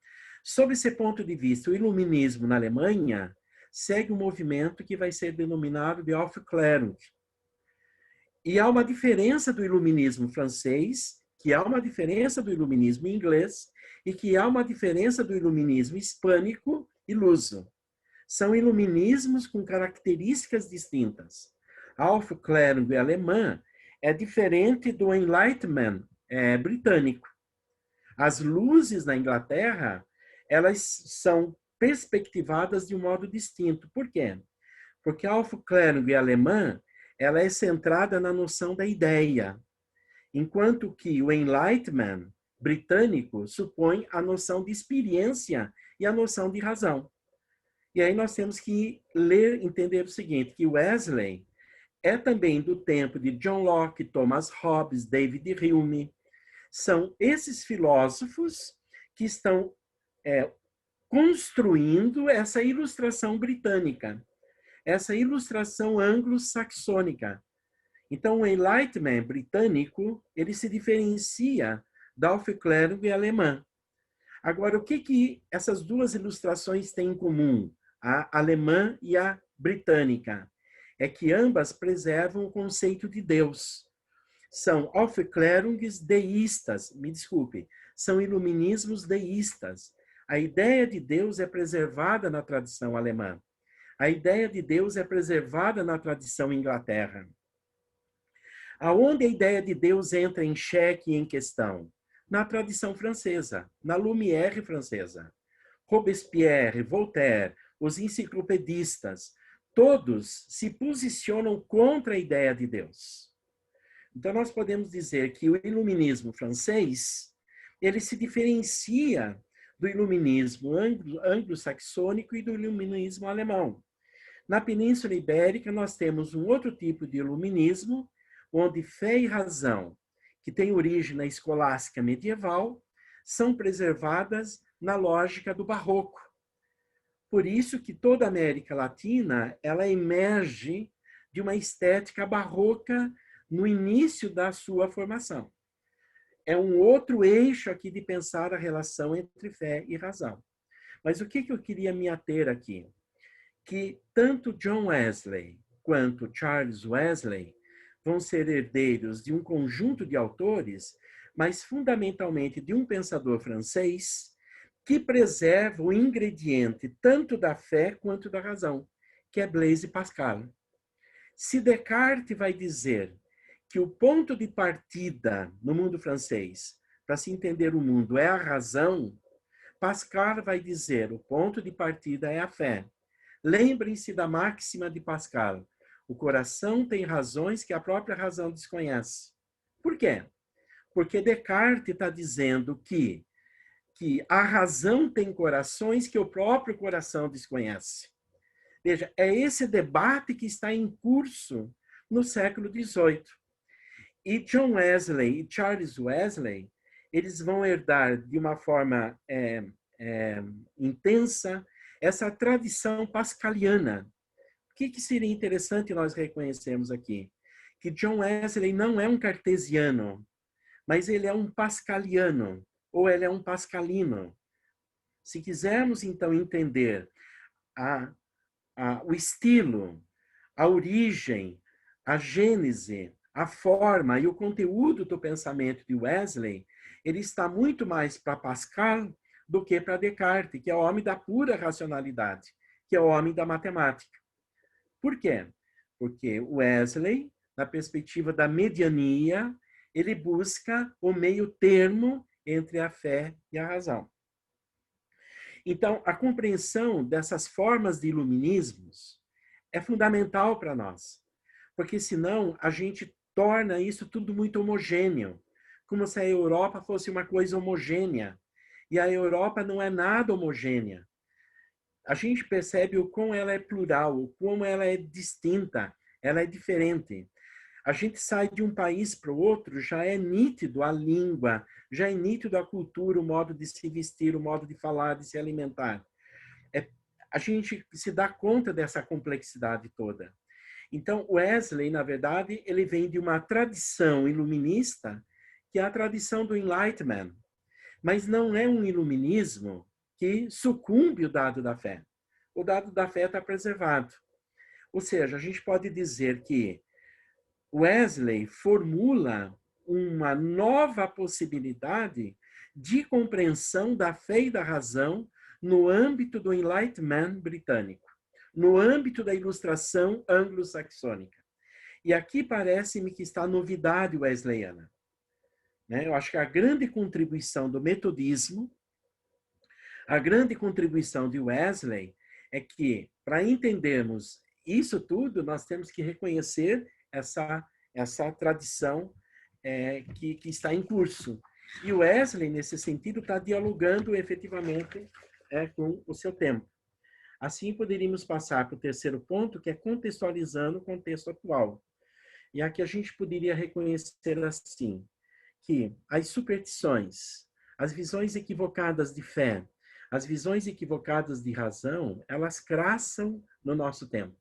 Sob esse ponto de vista, o iluminismo na Alemanha segue um movimento que vai ser denominado de Aufklärung. E há uma diferença do iluminismo francês, que há uma diferença do iluminismo inglês, e que há uma diferença do iluminismo hispânico e luso. São iluminismos com características distintas. A Aufklärung alemã é diferente do Enlightenment britânico. As luzes na Inglaterra, elas são perspectivadas de um modo distinto. Por quê? Porque a Aufklärung alemã, ela é centrada na noção da ideia, enquanto que o Enlightenment britânico supõe a noção de experiência e a noção de razão. E aí nós temos que ler, entender o seguinte, que Wesley é também do tempo de John Locke, Thomas Hobbes, David Hume. São esses filósofos que estão construindo essa ilustração britânica, essa ilustração anglo-saxônica. Então, o Enlightenment britânico, ele se diferencia da Aufklärung alemã. Agora, o que essas duas ilustrações têm em comum, a alemã e a britânica? É que ambas preservam o conceito de Deus. São Aufklärungs deístas, me desculpe, são iluminismos deístas. A ideia de Deus é preservada na tradição alemã. A ideia de Deus é preservada na tradição Inglaterra. Aonde a ideia de Deus entra em xeque e em questão? Na tradição francesa, na Lumière francesa. Robespierre, Voltaire, os enciclopedistas, todos se posicionam contra a ideia de Deus. Então, nós podemos dizer que o iluminismo francês, ele se diferencia do iluminismo anglo-saxônico e do iluminismo alemão. Na Península Ibérica, nós temos um outro tipo de iluminismo, onde fé e razão, que tem origem na escolástica medieval, são preservadas na lógica do barroco. Por isso que toda a América Latina, ela emerge de uma estética barroca no início da sua formação. É um outro eixo aqui de pensar a relação entre fé e razão. Mas o que eu queria me ater aqui? Que tanto John Wesley quanto Charles Wesley vão ser herdeiros de um conjunto de autores, mas fundamentalmente de um pensador francês que preserva o ingrediente tanto da fé quanto da razão, que é Blaise Pascal. Se Descartes vai dizer que o ponto de partida no mundo francês para se entender o mundo é a razão, Pascal vai dizer o ponto de partida é a fé. Lembrem-se da máxima de Pascal: o coração tem razões que a própria razão desconhece. Por quê? Porque Descartes está dizendo que a razão tem corações que o próprio coração desconhece. Veja, é esse debate que está em curso no século XVIII. E John Wesley e Charles Wesley, eles vão herdar de uma forma intensa essa tradição pascaliana. O que seria interessante nós reconhecermos aqui? Que John Wesley não é um cartesiano, mas ele é um pascaliano, ou ele é um pascalino. Se quisermos, então, entender o estilo, a origem, a gênese, a forma e o conteúdo do pensamento de Wesley, ele está muito mais para Pascal do que para Descartes, que é o homem da pura racionalidade, que é o homem da matemática. Por quê? Porque Wesley, na perspectiva da mediania, ele busca o meio termo entre a fé e a razão. Então, a compreensão dessas formas de iluminismos é fundamental para nós, porque senão a gente torna isso tudo muito homogêneo, como se a Europa fosse uma coisa homogênea. E a Europa não é nada homogênea. A gente percebe o quão ela é plural, o quão ela é distinta, ela é diferente. A gente sai de um país para o outro, já é nítido a língua, já é nítido a cultura, o modo de se vestir, o modo de falar, de se alimentar. A gente se dá conta dessa complexidade toda. Então, Wesley, na verdade, ele vem de uma tradição iluminista, que é a tradição do Enlightenment. Mas não é um iluminismo que sucumbe o dado da fé. O dado da fé está preservado. Ou seja, a gente pode dizer que Wesley formula uma nova possibilidade de compreensão da fé e da razão no âmbito do Enlightenment britânico, no âmbito da ilustração anglo-saxônica. E aqui parece-me que está a novidade wesleyana. Eu acho que a grande contribuição do metodismo, a grande contribuição de Wesley é que, para entendermos isso tudo, nós temos que reconhecer essa tradição que está em curso. E Wesley, nesse sentido, está dialogando efetivamente com o seu tempo. Assim, poderíamos passar para o terceiro ponto, que é contextualizando o contexto atual. E aqui a gente poderia reconhecer assim, que as superstições, as visões equivocadas de fé, as visões equivocadas de razão, elas crassam no nosso tempo.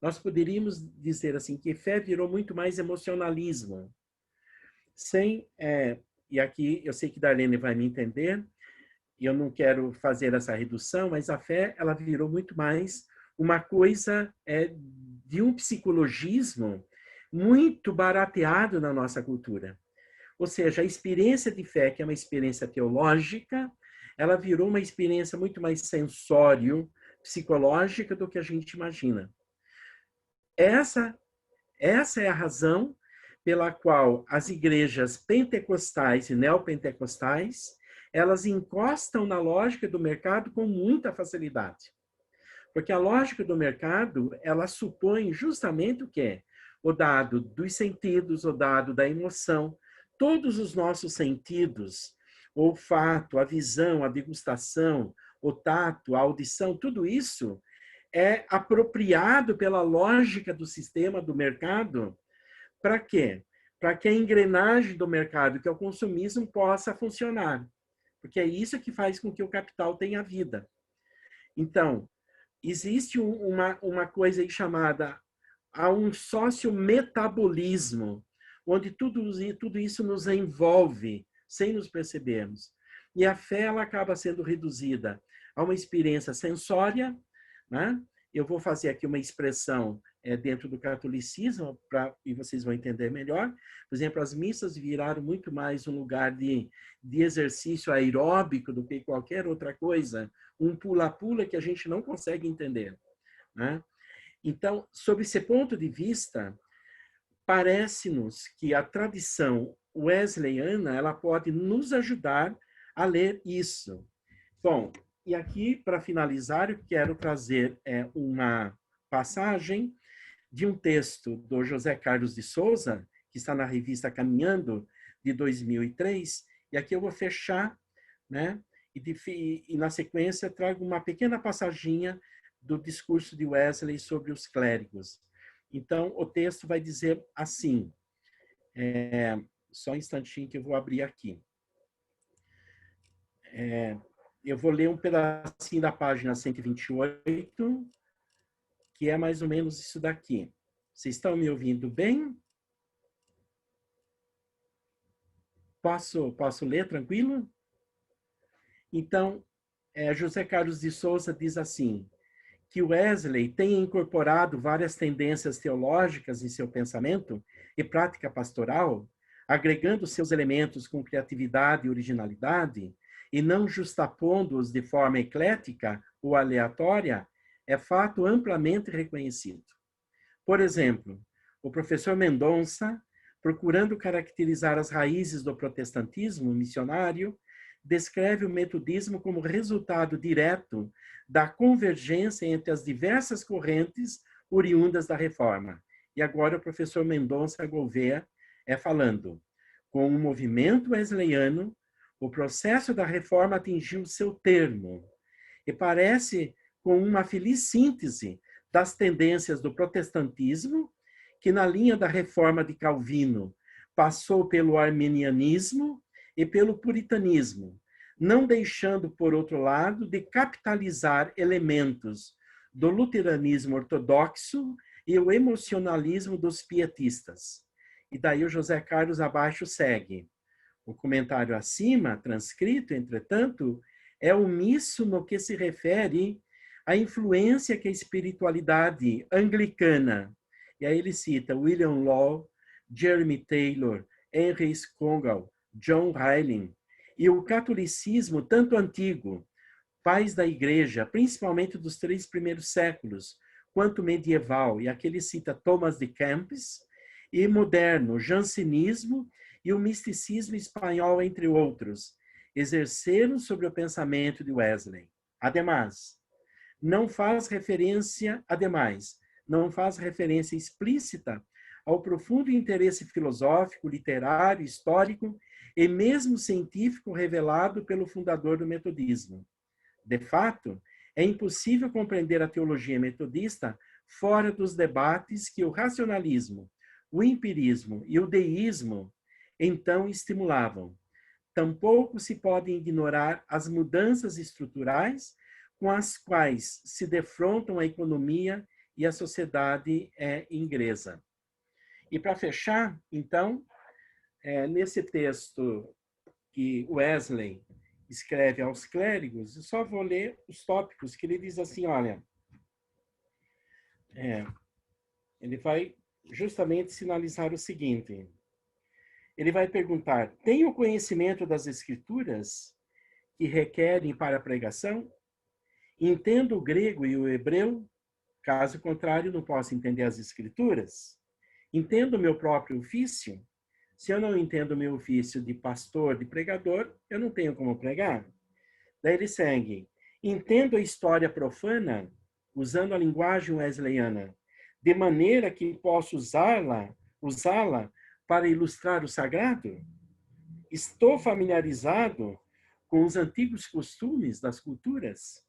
Nós poderíamos dizer assim que fé virou muito mais emocionalismo. E aqui eu sei que Darlene vai me entender, e eu não quero fazer essa redução, mas a fé ela virou muito mais uma coisa de um psicologismo muito barateado na nossa cultura. Ou seja, a experiência de fé, que é uma experiência teológica, ela virou uma experiência muito mais sensório, psicológica do que a gente imagina. Essa é a razão pela qual as igrejas pentecostais e neopentecostais, elas encostam na lógica do mercado com muita facilidade. Porque a lógica do mercado, ela supõe justamente o quê? O dado dos sentidos, o dado da emoção. Todos os nossos sentidos, o olfato, a visão, a degustação, o tato, a audição, tudo isso é apropriado pela lógica do sistema do mercado. Para quê? Para que a engrenagem do mercado, que é o consumismo, possa funcionar. Porque é isso que faz com que o capital tenha vida. Então, existe uma coisa aí chamada um sociometabolismo, onde tudo isso nos envolve, sem nos percebermos. E a fé ela acaba sendo reduzida a uma experiência sensória, né? eu vou fazer aqui uma expressão dentro do catolicismo, e vocês vão entender melhor. Por exemplo, as missas viraram muito mais um lugar de exercício aeróbico do que qualquer outra coisa, um pula-pula que a gente não consegue entender, né? Então, sob esse ponto de vista, parece-nos que a tradição wesleyana ela pode nos ajudar a ler isso. Bom, e aqui, para finalizar, eu quero trazer uma passagem de um texto do José Carlos de Souza, que está na revista Caminhando, de 2003, e aqui eu vou fechar, né? E na sequência trago uma pequena passaginha do discurso de Wesley sobre os clérigos. Então, o texto vai dizer assim, só um instantinho que eu vou abrir aqui. Eu vou ler um pedacinho da página 128, que é mais ou menos isso daqui. Vocês estão me ouvindo bem? Posso ler tranquilo? Então, José Carlos de Souza diz assim, que Wesley tenha incorporado várias tendências teológicas em seu pensamento e prática pastoral, agregando seus elementos com criatividade e originalidade, e não justapondo-os de forma eclética ou aleatória, é fato amplamente reconhecido. Por exemplo, o professor Mendonça, procurando caracterizar as raízes do protestantismo missionário, descreve o metodismo como resultado direto da convergência entre as diversas correntes oriundas da Reforma. E agora o professor Mendonça Gouveia falando. Com o movimento wesleyano, o processo da Reforma atingiu seu termo e parece com uma feliz síntese das tendências do protestantismo, que na linha da Reforma de Calvino passou pelo arminianismo e pelo puritanismo, não deixando, por outro lado, de capitalizar elementos do luteranismo ortodoxo e o emocionalismo dos pietistas. E daí o José Carlos abaixo segue. O comentário acima, transcrito, entretanto, é omisso no que se refere à influência que a espiritualidade anglicana, e aí ele cita William Law, Jeremy Taylor, Henry Scougal, John Ryling, e o catolicismo tanto antigo, pais da igreja, principalmente dos 3 primeiros séculos, quanto medieval, e aqui ele cita Thomas de Kempis, e moderno, jansenismo e o misticismo espanhol, entre outros, exerceram sobre o pensamento de Wesley. Ademais, não faz referência explícita ao profundo interesse filosófico, literário, histórico e mesmo científico revelado pelo fundador do metodismo. De fato, é impossível compreender a teologia metodista fora dos debates que o racionalismo, o empirismo e o deísmo então estimulavam. Tampouco se pode ignorar as mudanças estruturais com as quais se defrontam a economia e a sociedade inglesa. E para fechar, então, nesse texto que Wesley escreve aos clérigos, eu só vou ler os tópicos que ele diz assim, olha, ele vai justamente sinalizar o seguinte, ele vai perguntar, tem o conhecimento das escrituras que requerem para a pregação? Entendo o grego e o hebreu? Caso contrário, não posso entender as escrituras. Entendo o meu próprio ofício? Se eu não entendo o meu ofício de pastor, de pregador, eu não tenho como pregar. Daí ele segue. Entendo a história profana, usando a linguagem wesleyana, de maneira que posso usá-la para ilustrar o sagrado? Estou familiarizado com os antigos costumes das culturas?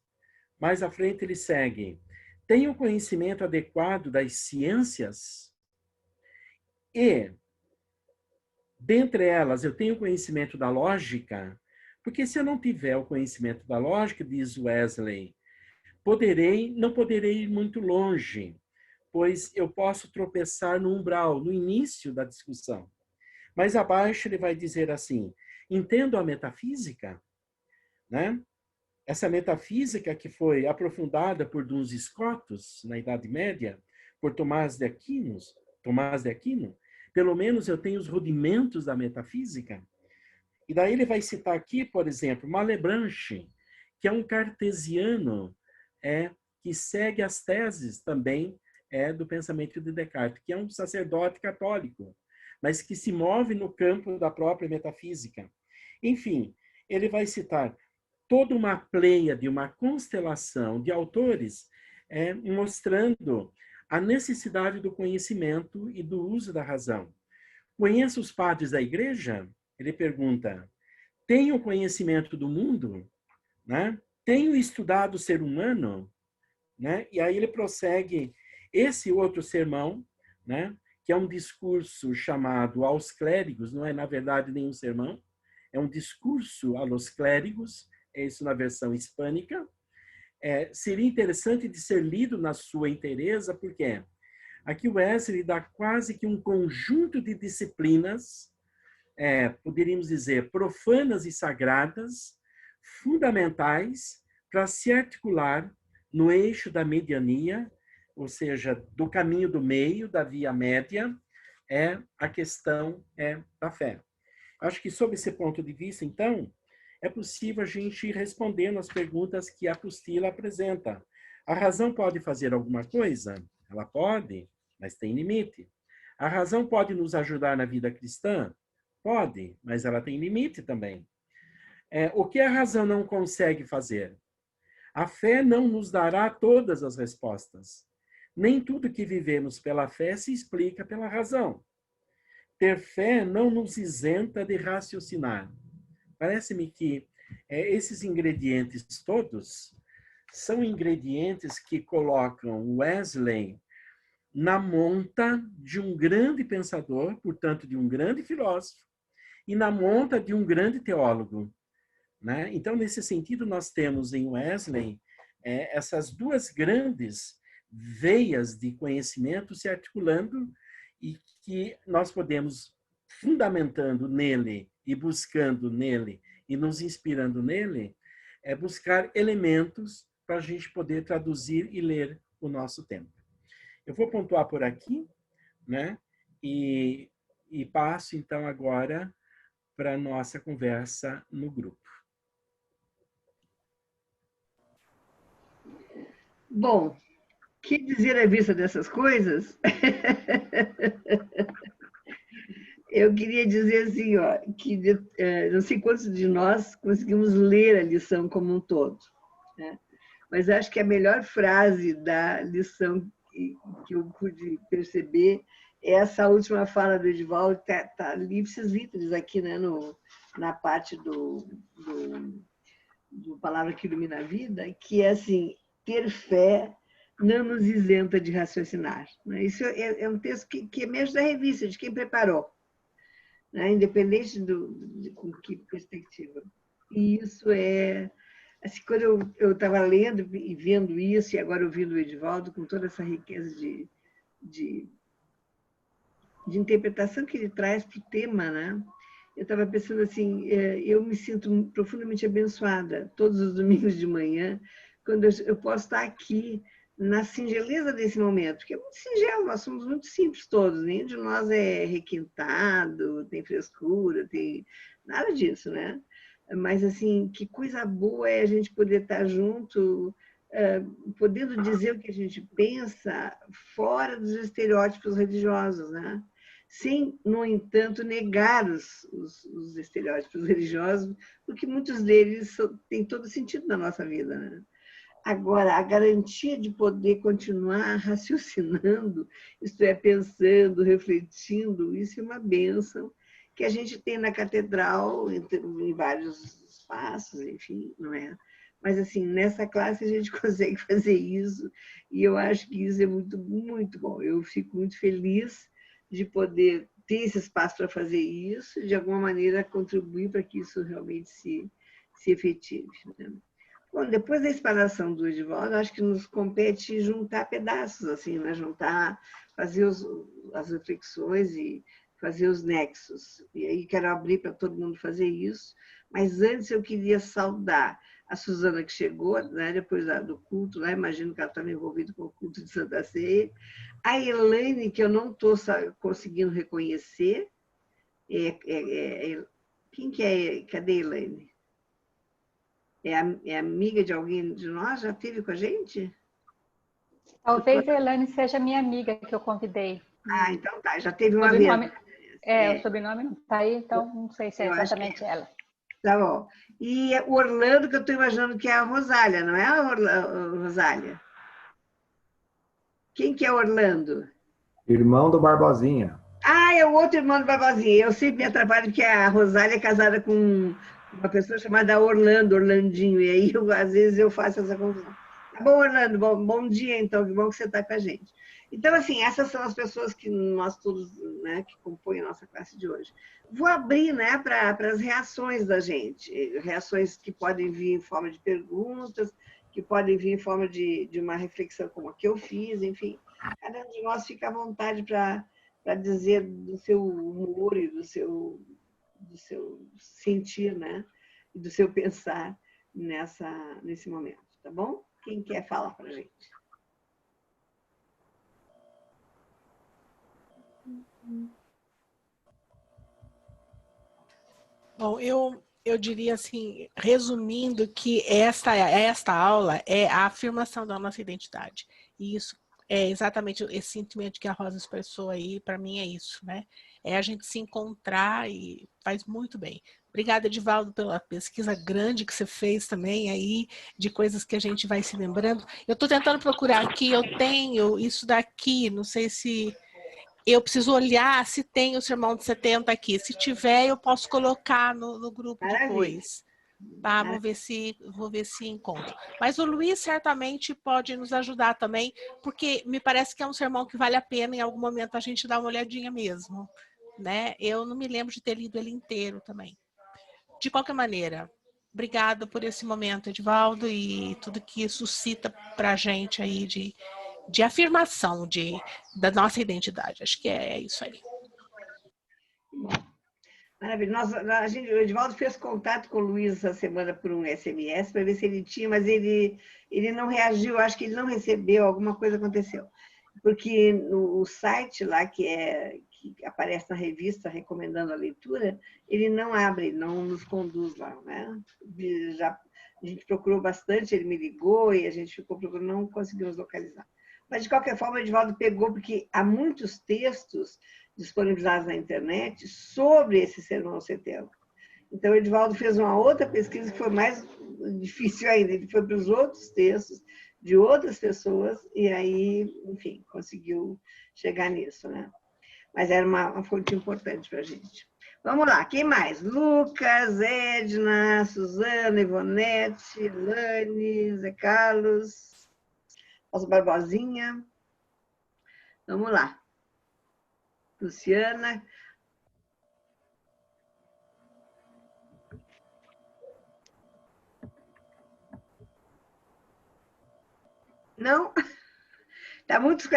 Mais à frente ele segue. Tenho conhecimento adequado das ciências? E, dentre elas, eu tenho conhecimento da lógica? Porque se eu não tiver o conhecimento da lógica, diz Wesley, não poderei ir muito longe, pois eu posso tropeçar no umbral, no início da discussão. Mais abaixo ele vai dizer assim, entendo a metafísica, né? essa metafísica que foi aprofundada por Duns Scotus na Idade Média, por Tomás de Aquino, pelo menos eu tenho os rudimentos da metafísica. E daí ele vai citar aqui, por exemplo, Malebranche, que é um cartesiano que segue as teses também do pensamento de Descartes, que é um sacerdote católico, mas que se move no campo da própria metafísica. Enfim, ele vai citar toda uma pleiade, uma constelação de autores mostrando a necessidade do conhecimento e do uso da razão. Conheça os padres da igreja? Ele pergunta, tenho conhecimento do mundo? Né? Tenho estudado o ser humano? Né? E aí ele prossegue esse outro sermão, né? Que é um discurso chamado aos clérigos, não é na verdade nenhum sermão, é um discurso aos clérigos, é isso na versão hispânica. Seria interessante de ser lido na sua inteireza, porque aqui o Wesley dá quase que um conjunto de disciplinas, poderíamos dizer, profanas e sagradas, fundamentais, para se articular no eixo da mediania, ou seja, do caminho do meio, da via média, a questão da fé. Acho que, sob esse ponto de vista, então, é possível a gente ir respondendo às perguntas que a apostila apresenta. A razão pode fazer alguma coisa? Ela pode, mas tem limite. A razão pode nos ajudar na vida cristã? Pode, mas ela tem limite também. O que a razão não consegue fazer? A fé não nos dará todas as respostas. Nem tudo que vivemos pela fé se explica pela razão. Ter fé não nos isenta de raciocinar. Parece-me que esses ingredientes todos são ingredientes que colocam Wesley na monta de um grande pensador, portanto, de um grande filósofo, e na monta de um grande teólogo. Né? Então, nesse sentido, nós temos em Wesley essas duas grandes veias de conhecimento se articulando e que nós podemos, fundamentando nele e buscando nele e nos inspirando nele, buscar elementos para a gente poder traduzir e ler o nosso tempo. Eu vou pontuar por aqui, né? E passo, então, agora para a nossa conversa no grupo. Bom, que dizer à vista dessas coisas? Eu queria dizer assim, ó, que não sei quantos de nós conseguimos ler a lição como um todo, né? Mas acho que a melhor frase da lição que eu pude perceber é essa última fala do Edivaldo, tá Lipsis Literis aqui, né, na parte do Palavra que Ilumina a Vida, que é assim, ter fé não nos isenta de raciocinar. Isso é um texto que emerge da revista, de quem preparou, né? Independente com que perspectiva. E isso assim, quando eu estava lendo e vendo isso, e agora ouvindo o Edivaldo, com toda essa riqueza de interpretação que ele traz para o tema, né? Eu estava pensando assim, eu me sinto profundamente abençoada todos os domingos de manhã, quando eu posso estar aqui na singeleza desse momento, que é muito singelo, nós somos muito simples todos, nenhum de nós é requintado, tem frescura, tem nada disso, né? Mas, assim, que coisa boa é a gente poder estar junto, podendo dizer o que a gente pensa fora dos estereótipos religiosos, né? Sem, no entanto, negar os estereótipos religiosos, porque muitos deles têm todo sentido na nossa vida, né? Agora, a garantia de poder continuar raciocinando, isto é, pensando, refletindo, isso é uma bênção que a gente tem na catedral, em vários espaços, enfim, não é? Mas, assim, nessa classe a gente consegue fazer isso e eu acho que isso é muito, muito bom. Eu fico muito feliz de poder ter esse espaço para fazer isso e, de alguma maneira, contribuir para que isso realmente se efetive, né? Bom, depois da explanação do Edivaldo, acho que nos compete juntar pedaços, assim, né? Juntar, fazer as reflexões e fazer os nexos. E aí quero abrir para todo mundo fazer isso. Mas antes eu queria saudar a Suzana, que chegou, né, depois do culto, lá, imagino que ela estava envolvida com o culto de Santa Ceia. A Elaine, que eu não estou conseguindo reconhecer. Quem que é? Cadê a Elaine? É amiga de alguém de nós? Já esteve com a gente? Talvez a Elaine seja minha amiga que eu convidei. Ah, então tá, já teve uma vez. O sobrenome não está aí, então não sei se é exatamente ela. Tá bom. E o Orlando, que eu estou imaginando que é a Rosália, não é a Rosália? Quem que é Orlando? Irmão do Barbosinha. Ah, é o outro irmão do Barbosinha. Eu sempre me atrapalho porque a Rosália é casada com uma pessoa chamada Orlandinho, e aí às vezes eu faço essa confusão. Tá bom, Orlando? Bom dia, então, que bom que você está com a gente. Então, assim, essas são as pessoas que nós todos, né, que compõem a nossa classe de hoje. Vou abrir, né, para as reações da gente, reações que podem vir em forma de perguntas, que podem vir em forma de uma reflexão como a que eu fiz, enfim. Cada um de nós fica à vontade para dizer do seu humor e do seu sentir, né, e do seu pensar nesse momento, tá bom? Quem quer falar para a gente? Bom, eu diria assim, resumindo, que esta aula é a afirmação da nossa identidade. E isso é exatamente esse sentimento que a Rosa expressou aí, para mim é isso, né? É a gente se encontrar e faz muito bem. Obrigada, Edivaldo, pela pesquisa grande que você fez também aí, de coisas que a gente vai se lembrando. Eu estou tentando procurar aqui, eu tenho isso daqui, não sei se... Eu preciso olhar se tem o Sermão de 70 aqui. Se tiver, eu posso colocar no grupo depois. Tá? Vou ver se encontro. Mas o Luiz certamente pode nos ajudar também, porque me parece que é um sermão que vale a pena em algum momento a gente dar uma olhadinha mesmo. Né? Eu não me lembro de ter lido ele inteiro também. De qualquer maneira, obrigada por esse momento, Edivaldo, e tudo que suscita para a gente aí de afirmação da nossa identidade. Acho que é isso aí. Maravilha. O Edivaldo fez contato com o Luiz essa semana por um SMS para ver se ele tinha, mas ele não reagiu, acho que ele não recebeu, alguma coisa aconteceu. Porque o site lá que aparece na revista recomendando a leitura, ele não abre, não nos conduz lá, né? A gente procurou bastante, ele me ligou e a gente ficou procurando, não conseguimos localizar. Mas, de qualquer forma, o Edivaldo pegou, porque há muitos textos disponibilizados na internet sobre esse Sermão 70. Então, o Edivaldo fez uma outra pesquisa que foi mais difícil ainda. Ele foi para os outros textos de outras pessoas e aí, enfim, conseguiu chegar nisso, né? Mas era uma fonte importante para a gente. Vamos lá, quem mais? Lucas, Edna, Suzana, Ivonete, Lani, Zé Carlos, nosso Barbosinha. Vamos lá. Luciana. Não? Tá muito...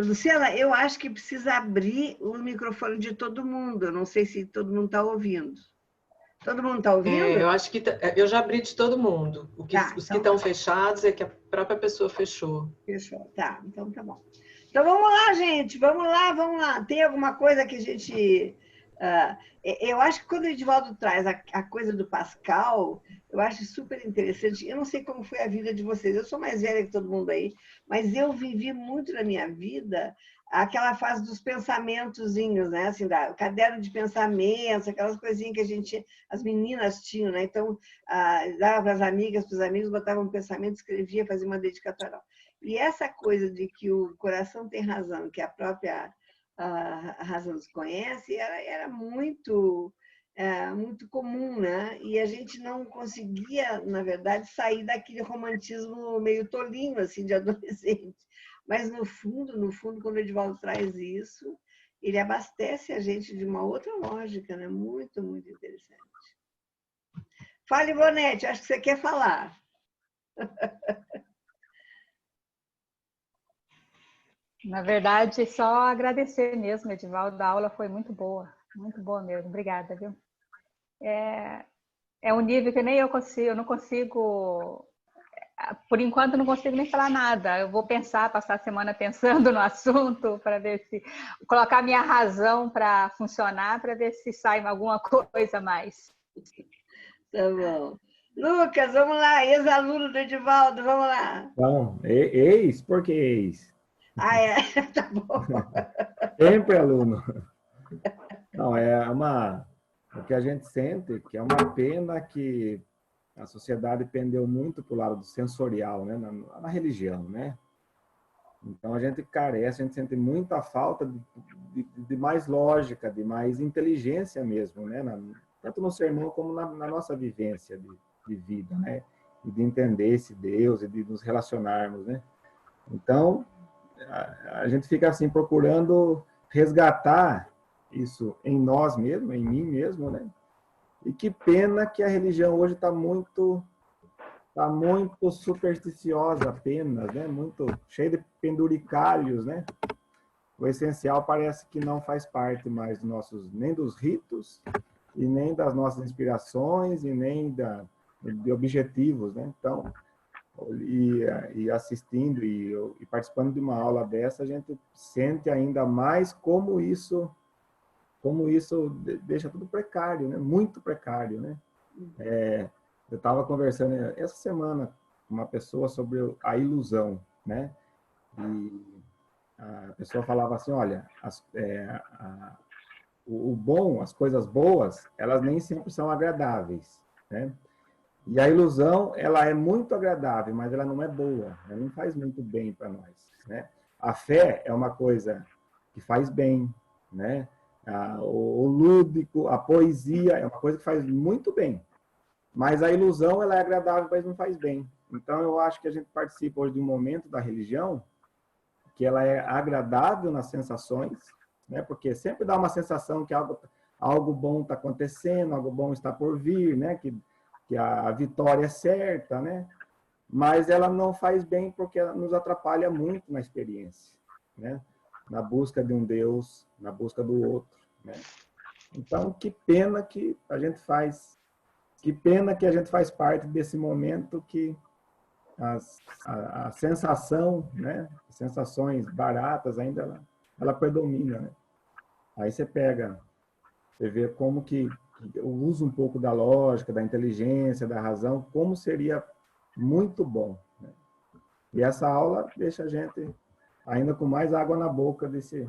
Luciana, eu acho que precisa abrir o microfone de todo mundo. Eu não sei se todo mundo está ouvindo. Todo mundo está ouvindo? Eu acho que eu já abri de todo mundo. Os que estão fechados é que a própria pessoa fechou. Fechou, tá. Então tá bom. Então vamos lá, gente. Vamos lá. Tem alguma coisa que a gente... eu acho que quando o Edivaldo traz a coisa do Pascal, eu acho super interessante. Eu não sei como foi a vida de vocês. Eu sou mais velha que todo mundo aí, mas eu vivi muito na minha vida aquela fase dos pensamentozinhos, né? Assim, o caderno de pensamentos, aquelas coisinhas que as meninas tinham, né? Então, dava para as amigas, para os amigos, botavam um pensamento, escrevia, fazia uma dedicatória. E essa coisa de que o coração tem razão, que a própria razão nos conhece, era muito comum, né? E a gente não conseguia, na verdade, sair daquele romantismo meio tolinho, assim, de adolescente. Mas, no fundo, quando o Edivaldo traz isso, ele abastece a gente de uma outra lógica, né? Muito, muito interessante. Fale, Ivonete, acho que você quer falar. Na verdade, só agradecer mesmo, Edivaldo, a aula foi muito boa mesmo, obrigada, viu? É um nível que nem eu não consigo, por enquanto não consigo nem falar nada, eu vou pensar, passar a semana pensando no assunto, para ver se, colocar minha razão para funcionar, para ver se sai alguma coisa a mais. Tá bom. Lucas, vamos lá, ex-aluno do Edivaldo, vamos lá. Então, ex? Por que ex? Ah, é? Tá bom. Sempre aluno. Não, o que a gente sente que é uma pena que a sociedade pendeu muito para o lado do sensorial, né? Na religião, né? Então a gente carece, a gente sente muita falta de mais lógica, de mais inteligência mesmo, né? Tanto no sermão como na nossa vivência de vida, né? E de entender esse Deus e de nos relacionarmos, né? Então a gente fica assim procurando resgatar isso em nós mesmos, em mim mesmo, né? E que pena que a religião hoje está muito supersticiosa apenas, né? Muito cheia de penduricalhos, né? O essencial parece que não faz parte mais nem dos ritos e nem das nossas inspirações e nem de objetivos, né? Então, e assistindo e participando de uma aula dessa, a gente sente ainda mais como isso deixa tudo precário, né? Muito precário, né? Eu estava conversando essa semana com uma pessoa sobre a ilusão, né? E a pessoa falava assim, olha, o bom, as coisas boas, elas nem sempre são agradáveis, né? E a ilusão, ela é muito agradável, mas ela não é boa, ela não faz muito bem para nós, né? A fé é uma coisa que faz bem, né? O lúdico, a poesia é uma coisa que faz muito bem. Mas a ilusão, ela é agradável, mas não faz bem. Então, eu acho que a gente participa hoje de um momento da religião que ela é agradável nas sensações, né? Porque sempre dá uma sensação que algo bom está acontecendo, algo bom está por vir, né? Que a vitória é certa, né? Mas ela não faz bem porque ela nos atrapalha muito na experiência, né? Na busca de um Deus, na busca do outro, né? Então, que pena que a gente faz parte desse momento que a sensação, né? As sensações baratas ainda ela predomina, né? Aí você vê como que eu uso um pouco da lógica, da inteligência, da razão, como seria muito bom, né? E essa aula deixa a gente ainda com mais água na boca desse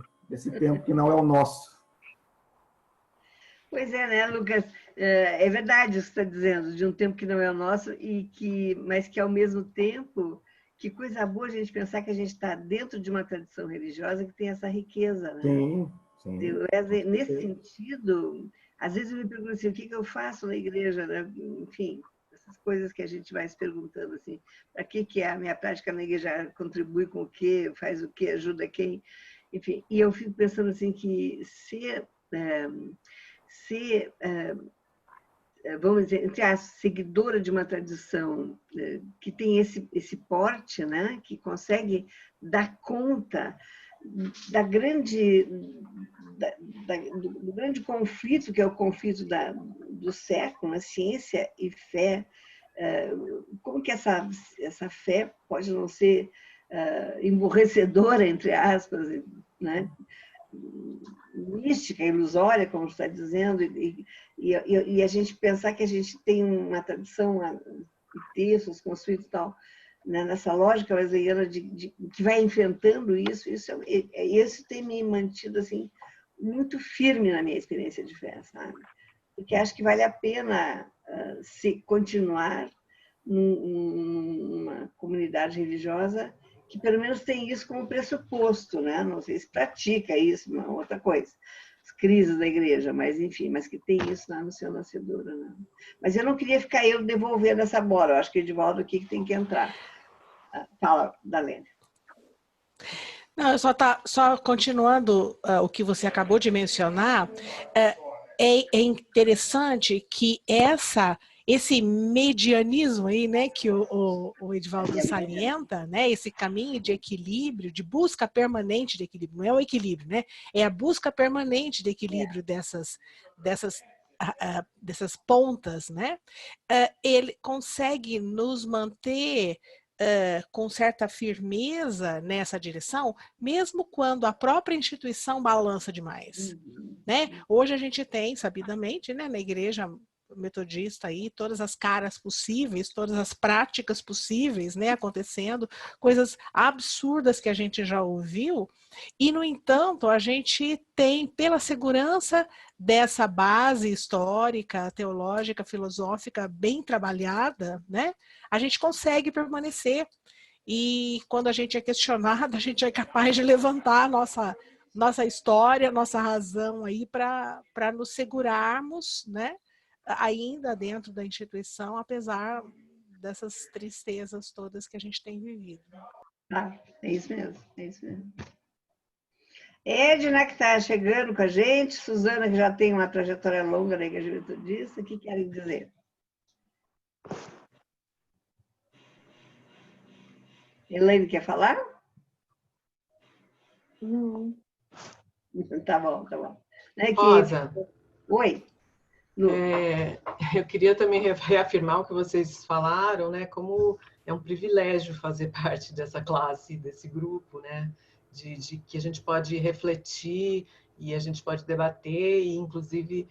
tempo que não é o nosso. Pois é, né, Lucas? É verdade isso que você está dizendo, de um tempo que não é o nosso, mas que, ao mesmo tempo, que coisa boa a gente pensar que a gente está dentro de uma tradição religiosa que tem essa riqueza, né? Sim. Nesse sentido, às vezes eu me pergunto assim, o que eu faço na igreja, né? Enfim, essas coisas que a gente vai se perguntando, assim, para que a minha prática na igreja contribui com o quê, faz o quê, ajuda quem, enfim. E eu fico pensando assim que vamos dizer, entre as seguidora de uma tradição que tem esse porte, né, que consegue dar conta do grande conflito, que é o conflito do século, né, ciência e fé, como que essa fé pode não ser emborrecedora, entre aspas, né? Mística, ilusória, como você está dizendo, e a gente pensar que a gente tem uma tradição de textos construídos e tal, né, nessa lógica wesleyana que vai enfrentando isso tem me mantido assim, muito firme na minha experiência de fé, sabe? Porque acho que vale a pena se continuar numa comunidade religiosa que pelo menos tem isso como pressuposto, né? Não sei se pratica isso, uma outra coisa, as crises da igreja, mas enfim, mas que tem isso lá no seu nascedouro, né? Mas eu não queria ficar eu devolvendo essa bola, eu acho que o Edivaldo aqui que tem que entrar. Fala, Dalene. Não, eu só continuando o que você acabou de mencionar, é interessante que esse medianismo aí, né, que o Edivaldo salienta, né, esse caminho de equilíbrio, de busca permanente de equilíbrio, não é o equilíbrio, né, é a busca permanente de equilíbrio dessas pontas, né, ele consegue nos manter com certa firmeza nessa direção, mesmo quando a própria instituição balança demais, né? Hoje a gente tem, sabidamente, né, na igreja metodista aí, todas as caras possíveis, todas as práticas possíveis, né, acontecendo, coisas absurdas que a gente já ouviu, e, no entanto, a gente tem, pela segurança dessa base histórica, teológica, filosófica, bem trabalhada, né, a gente consegue permanecer. E quando a gente é questionado, a gente é capaz de levantar a nossa história, nossa razão aí para nos segurarmos, né, ainda dentro da instituição, apesar dessas tristezas todas que a gente tem vivido. Ah, é isso mesmo, é isso mesmo. Edna, que está chegando com a gente, Suzana, que já tem uma trajetória longa na Igreja Metodista, o que querem dizer? Elaine, quer falar? Não. Tá bom, tá bom. Rosa. Oi. Eu queria também reafirmar o que vocês falaram, né? Como é um privilégio fazer parte dessa classe, desse grupo, né? De que a gente pode refletir e a gente pode debater e, inclusive,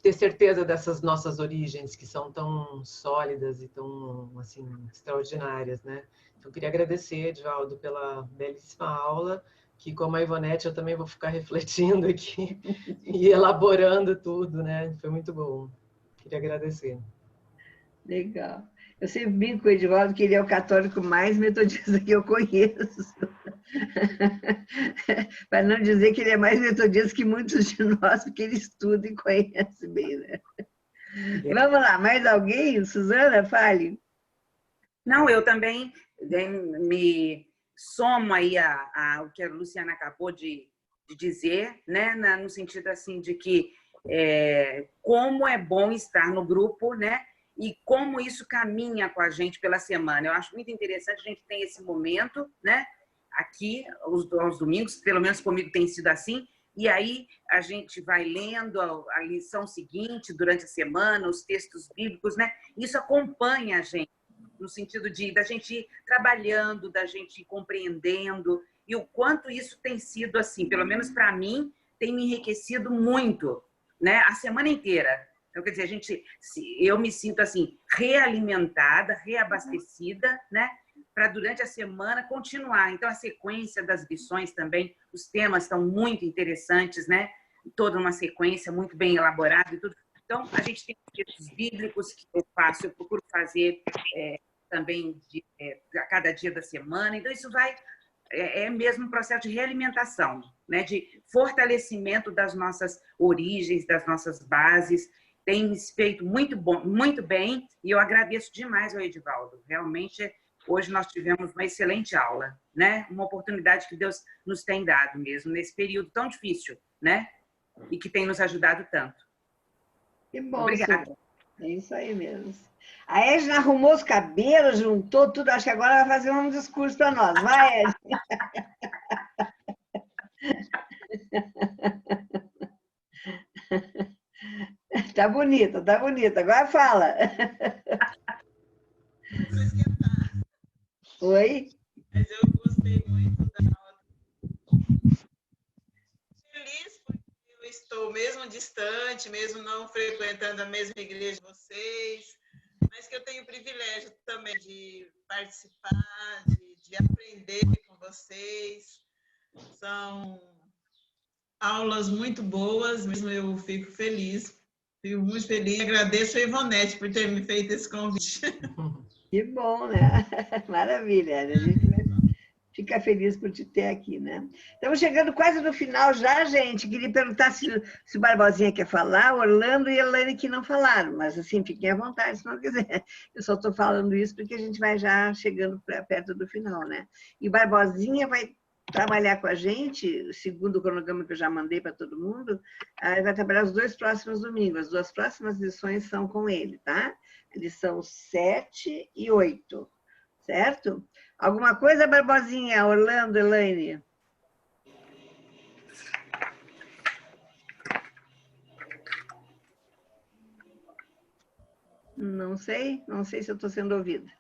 ter certeza dessas nossas origens, que são tão sólidas e tão, assim, extraordinárias, né? Então, eu queria agradecer, Edivaldo, pela belíssima aula, que, como a Ivonete, eu também vou ficar refletindo aqui e elaborando tudo, né? Foi muito bom. Queria agradecer. Legal. Eu sempre brinco com o Edivaldo que ele é o católico mais metodista que eu conheço. Para não dizer que ele é mais metodista que muitos de nós, porque ele estuda e conhece bem, né? Vamos lá, mais alguém? Suzana, fale. Não, eu também me somo aí ao que a Luciana acabou de dizer, né? No sentido assim de que como é bom estar no grupo, né? E como isso caminha com a gente pela semana. Eu acho muito interessante a gente ter esse momento, né? Aqui, aos domingos, pelo menos comigo tem sido assim, e aí a gente vai lendo a lição seguinte durante a semana, os textos bíblicos, né? Isso acompanha a gente, no sentido da gente ir trabalhando, da gente ir compreendendo, e o quanto isso tem sido assim, pelo menos para mim, tem me enriquecido muito, né? A semana inteira. Então, quer dizer, eu me sinto assim, realimentada, reabastecida, né? Para durante a semana continuar. Então, a sequência das lições também, os temas estão muito interessantes, né? Toda uma sequência muito bem elaborada e tudo. Então, a gente tem textos bíblicos que eu procuro fazer também a cada dia da semana. Então, isso é mesmo um processo de realimentação, né? De fortalecimento das nossas origens, das nossas bases. Tem feito muito bem, e eu agradeço demais ao Edivaldo. Realmente, hoje nós tivemos uma excelente aula, né? Uma oportunidade que Deus nos tem dado mesmo, nesse período tão difícil, né? E que tem nos ajudado tanto. Que bom, obrigada. É isso aí mesmo. A Edna arrumou os cabelos, juntou tudo, acho que agora ela vai fazer um discurso para nós. Vai, Edna! Tá bonita, tá bonita. Agora fala. Oi? Mas eu gostei muito da aula. Feliz porque eu estou mesmo distante, mesmo não frequentando a mesma igreja de vocês, mas que eu tenho o privilégio também de participar, de aprender com vocês. São aulas muito boas, mesmo eu fico feliz. Fico muito feliz. Agradeço a Ivonete por ter me feito esse convite. Que bom, né? Maravilha. A gente fica feliz por te ter aqui, né? Estamos chegando quase no final já, gente. Queria perguntar se o Barbosinha quer falar, Orlando e Elaine que não falaram, mas assim, fiquem à vontade se não quiser. Eu só estou falando isso porque a gente vai já chegando perto do final, né? E Barbosinha vai trabalhar com a gente, segundo o cronograma que eu já mandei para todo mundo, ele vai trabalhar os 2 próximos domingos. As 2 próximas lições são com ele, tá? Lição 7 e 8, certo? Alguma coisa, Barbosinha, Orlando, Elaine? Não sei se eu estou sendo ouvida.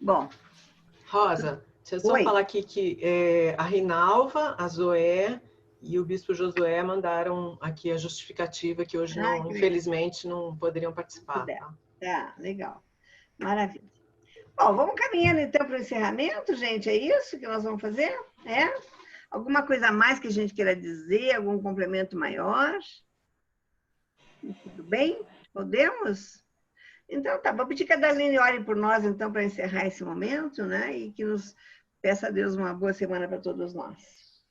Bom. Rosa, deixa eu só falar aqui que a Rinalva, a Zoé e o Bispo Josué mandaram aqui a justificativa que hoje, infelizmente, não poderiam participar. Tá? Tá, legal. Maravilha. Bom, vamos caminhando então para o encerramento, gente? É isso que nós vamos fazer? Alguma coisa a mais que a gente queira dizer? Algum complemento maior? Tudo bem? Podemos? Então, tá. Vou pedir que a Darlene ore por nós, então, para encerrar esse momento, né? E que nos peça a Deus uma boa semana para todos nós.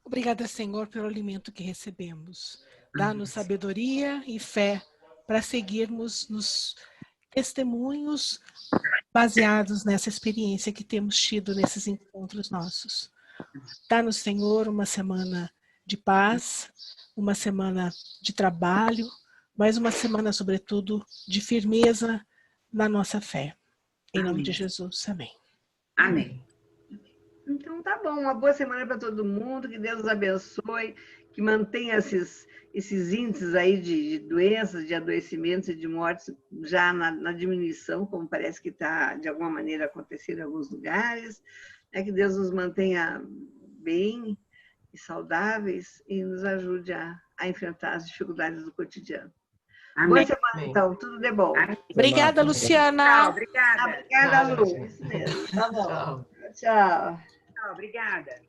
Obrigada, Senhor, pelo alimento que recebemos. Dá-nos sabedoria e fé para seguirmos nos testemunhos baseados nessa experiência que temos tido nesses encontros nossos. Dá-nos, Senhor, uma semana de paz, uma semana de trabalho, mas uma semana, sobretudo, de firmeza na nossa fé. Em nome de Jesus, amém. Amém. Então, tá bom. Uma boa semana para todo mundo. Que Deus os abençoe, que mantenha esses índices aí de doenças, de adoecimentos e de mortes já na diminuição, como parece que está, de alguma maneira, acontecendo em alguns lugares. Que Deus nos mantenha bem e saudáveis e nos ajude a enfrentar as dificuldades do cotidiano. Amém. Boa semana, então. Tudo de bom. Amém. Obrigada, Luciana. Tchau, obrigada. Obrigada, Lu. Isso mesmo. Tá bom. Tchau. Tchau, obrigada.